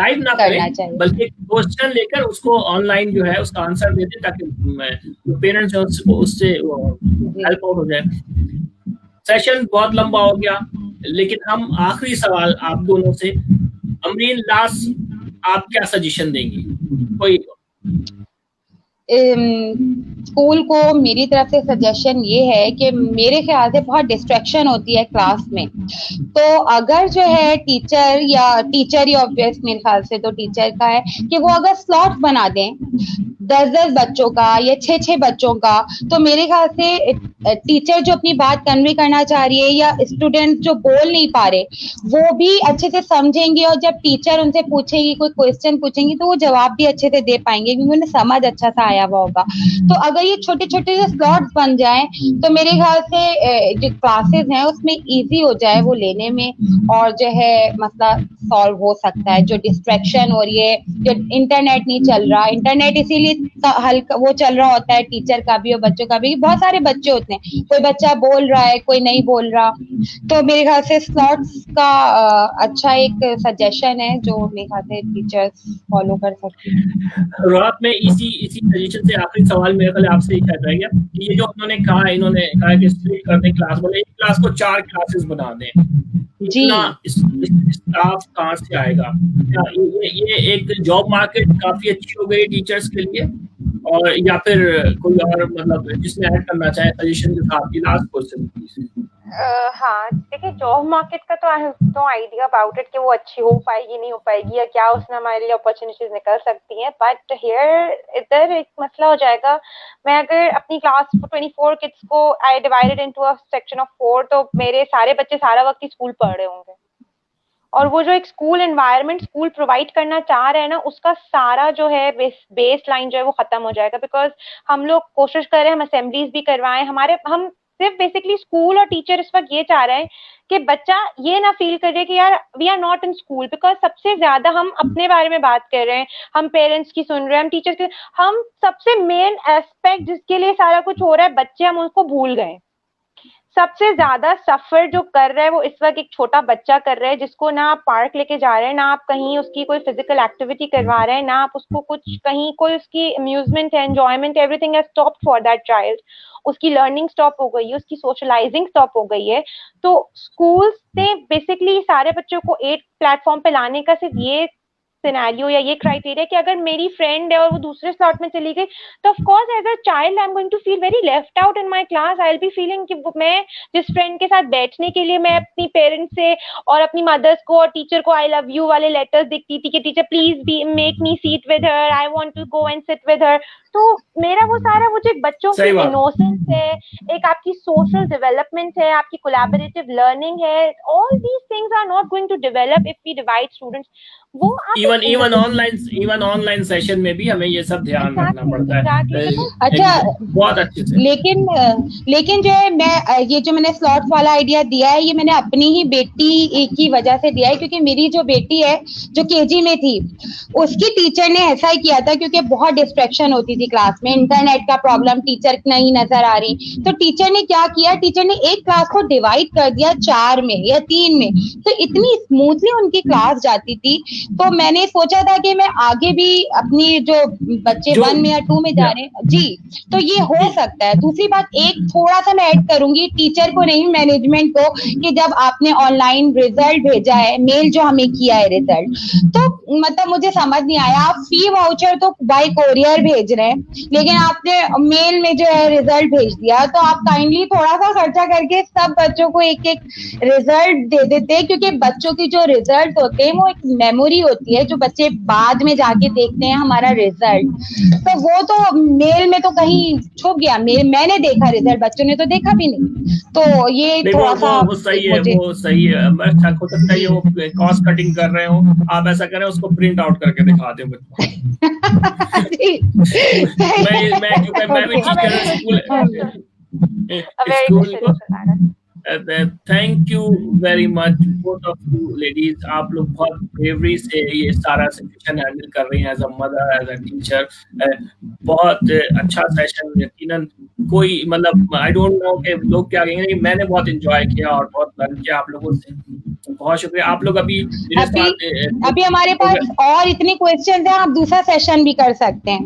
live ना करें, बल्कि क्वेश्चन लेकर उसको ऑनलाइन जो है उसका आंसर दे दें, ताकि पेरेंट्स जो उससे हेल्प आउट हो जाए. सेशन बहुत लंबा हो गया, लेकिन हम आखिरी सवाल आप दोनों से, अमरीन, लास्ट आप क्या सजेशन देंगी? कोई स्कूल को मेरी तरफ से सजेशन ये है कि मेरे ख्याल से बहुत डिस्ट्रैक्शन होती है क्लास में, तो अगर जो है टीचर ही ऑब्वियस मेरे ख्याल से तो टीचर का है कि वो अगर स्लॉट बना दें 10-10 बच्चों का या 6-6 बच्चों का, तो मेरे ख्याल से टीचर जो अपनी बात कन्वे करना चाह रही है या स्टूडेंट जो बोल नहीं पा रहे वो भी अच्छे से समझेंगे, और जब टीचर उनसे पूछेगी, कोई क्वेश्चन पूछेंगी, तो वो जवाब भी अच्छे से दे पाएंगे क्योंकि उन्हें समझ अच्छा सा आया हुआ होगा. तो अगर ये छोटे छोटे से स्लॉट्स बन जाएं तो मेरे ख्याल से जो क्लासेस हैं उसमें इजी हो जाए वो लेने में, और जो है मसला सॉल्व हो सकता है. जो डिस्ट्रैक्शन हो रही है, जो इंटरनेट नहीं चल रहा, इंटरनेट इसीलिए हल्का वो चल रहा होता है टीचर का भी और बच्चों का भी, बहुत सारे बच्चे होते हैं, कोई बच्चा बोल रहा है कोई नहीं बोल रहा, तो मेरे ख्याल से स्लॉट्स का अच्छा एक सजेशन है जो मेरे ख्याल से टीचर्स फॉलो कर सकते हैं. रात में इसी सजेशन से आखिरी सवाल मेरे ख्याल आपसे क्या रहेगा, ये जो इन्होंने कहा कि स्प्लिट कर दें क्लास, बोले एक क्लास को 4 क्लासेस बना दें, इतना स्टाफ कहाँ से आएगा? ये एक जॉब मार्केट काफी अच्छी हो गई टीचर्स के लिए, और या फिर कोई और मतलब जिसने ऐड करना चाहे सजेशन के साथ? Last question. हाँ, देखिए, जॉब मार्केट का तो I have no idea about it कि वो अच्छी हो पाएगी नहीं हो पाएगी, या क्या उसमें हमारे लिए अपॉर्चुनिटीज निकल सकती हैं. बट इधर एक मसला हो जाएगा. मैं अगर अपनी क्लास 24 किड्स को I divided into a section of 4, तो मेरे सारे बच्चे सारा वक्त स्कूल पढ़ रहे होंगे, और वो जो एक स्कूल एनवायरनमेंट स्कूल प्रोवाइड करना चाह रहे हैं ना, उसका सारा जो है बेस लाइन जो है वो खत्म हो जाएगा. बिकॉज हम लोग कोशिश कर रहे हैं, हम असेंबलीज भी करवाएं, हम सिर्फ बेसिकली स्कूल और टीचर इस वक्त ये चाह रहे हैं कि बच्चा ये ना फील करे कि यार we are not in school, because सबसे ज्यादा हम अपने बारे में बात कर रहे हैं, हम पेरेंट्स की सुन रहे हैं, हम टीचर्स के, हम सबसे मेन एस्पेक्ट जिसके लिए सारा कुछ हो रहा है बच्चे, हम उसको भूल गए। सबसे ज्यादा सफर जो कर रहा है वो इस वक्त एक छोटा बच्चा कर रहा है, जिसको ना आप पार्क लेके जा रहे हैं, ना आप कहीं उसकी कोई फिजिकल एक्टिविटी करवा रहे हैं, ना आप उसको कुछ कहीं कोई उसकी अम्यूजमेंट है, enjoyment, everything has stopped for that child. उसकी लर्निंग स्टॉप हो गई है, उसकी सोशलाइजिंग स्टॉप हो गई है। तो स्कूल्स ने बेसिकली सारे बच्चों को एक प्लेटफॉर्म पे लाने का सिर्फ ये सिनेरियो या ये क्राइटेरिया कि अगर मेरी फ्रेंड है और वो दूसरे स्लॉट में चली गई तो of course as a child I am going to feel very left out in my class. I will be feeling कि मैं जिस फ्रेंड के साथ बैठने के लिए मैं अपनी पेरेंट्स से और अपनी मदर्स को और टीचर को आई लव यू वाले लेटर्स दिखती थी कि teacher please be make me seat with her, I want to go and sit with her. तो मेरा वो सारा वो जो बच्चों की इनोसेंस है, एक आपकी सोशल डेवलपमेंट है, आपकी कोलैबोरेटिव लर्निंग है, all these things are not going to develop if we divide students. वो इवन ऑनलाइन सेशन में भी हमें ये सब ध्यान रखना पड़ता है। अच्छा, बहुत अच्छे से। लेकिन जो है मैं ये जो मैंने स्लॉट वाला आइडिया दिया है ये मैंने अपनी ही बेटी की वजह से दिया है, क्योंकि मेरी जो बेटी है जो केजी में थी उसकी टीचर ने ऐसा ही किया था, क्योंकि बहुत डिस्ट्रैक्शन होती थी क्लास में, इंटरनेट का प्रॉब्लम, टीचर नहीं नजर आ रही, तो टीचर ने क्या किया, टीचर ने एक क्लास को डिवाइड कर दिया 4 में या 3 में, तो इतनी स्मूथली उनकी क्लास जाती थी। तो मैंने सोचा था कि मैं आगे भी अपनी जो बच्चे 1 में या 2 में जा रहे हैं जी, तो ये हो सकता है। दूसरी बात एक थोड़ा सा मैं ऐड करूंगी, टीचर को नहीं मैनेजमेंट को, कि जब आपने ऑनलाइन रिजल्ट भेजा है, मेल जो हमें किया है रिजल्ट, तो मतलब मुझे समझ नहीं आया, आप फी वाउचर तो बाय कोरियर भेज रहे हैं लेकिन आपने मेल में जो है रिजल्ट भेज दिया, तो आप काइंडली थोड़ा सा खर्चा करके सब बच्चों को एक एक रिजल्ट दे देते, क्योंकि बच्चों की जो रिजल्ट होते हैं वो एक मेमोरी होती है जो बच्चे बाद में जाके देखते हैं हमारा रिजल्ट, तो वो तो मेल में तो कहीं छुप गया, मैंने देखा रिजल्ट, बच्चों ने तो देखा भी नहीं। तो ये थोड़ा सा वो सही है, वो सही है। मैं हो सकता है वो कॉस्ट कटिंग कर रहे हो, आप ऐसा करें उसको प्रिंट आउट करके दिखा दें बच्चों मैं भी thank you very much both of you ladies. आप लोग बहुत ब्रेवरी से ये सारा सिचुएशन हैंडल कर रही हैं as a mother, as a teacher. बहुत अच्छा सेशन, यकीनन कोई मतलब आई डोंट नो कि लोग क्या कहेंगे, लेकिन मैंने बहुत एंजॉय किया और बहुत लर्न किया आप लोगों से। बहुत शुक्रिया। आप लोग अभी हमारे पास और इतने क्वेश्चन हैं, आप दूसरा सेशन भी कर सकते हैं।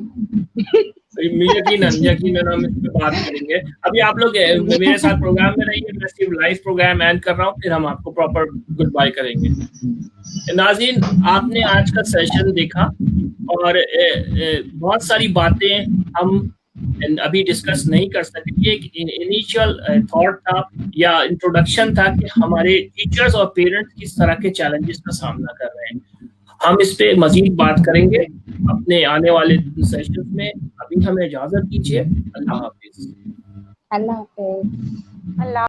यकीनन हम इस पे बात करेंगे। अभी आप लोग मेरे साथ प्रोग्राम में रहिए, मैं सिर्फ लाइव प्रोग्राम एंड कर रहा हूँ, फिर हम आपको प्रॉपर गुड बाय करेंगे। नाज़रीन, आपने आज का सेशन देखा और बहुत सारी बातें हम अभी डिस्कस नहीं कर सके। एक इनिशियल थॉट था या इंट्रोडक्शन था कि हमारे टीचर्स और पेरेंट्स किस तरह के चैलेंजेस का सामना कर रहे हैं। हम इस पे मजीद बात करेंगे अपने आने वाले सेशंस में। अभी हमें इजाजत दीजिए। अल्लाह हाफिज। अल्लाह हाफिज। अल्लाह।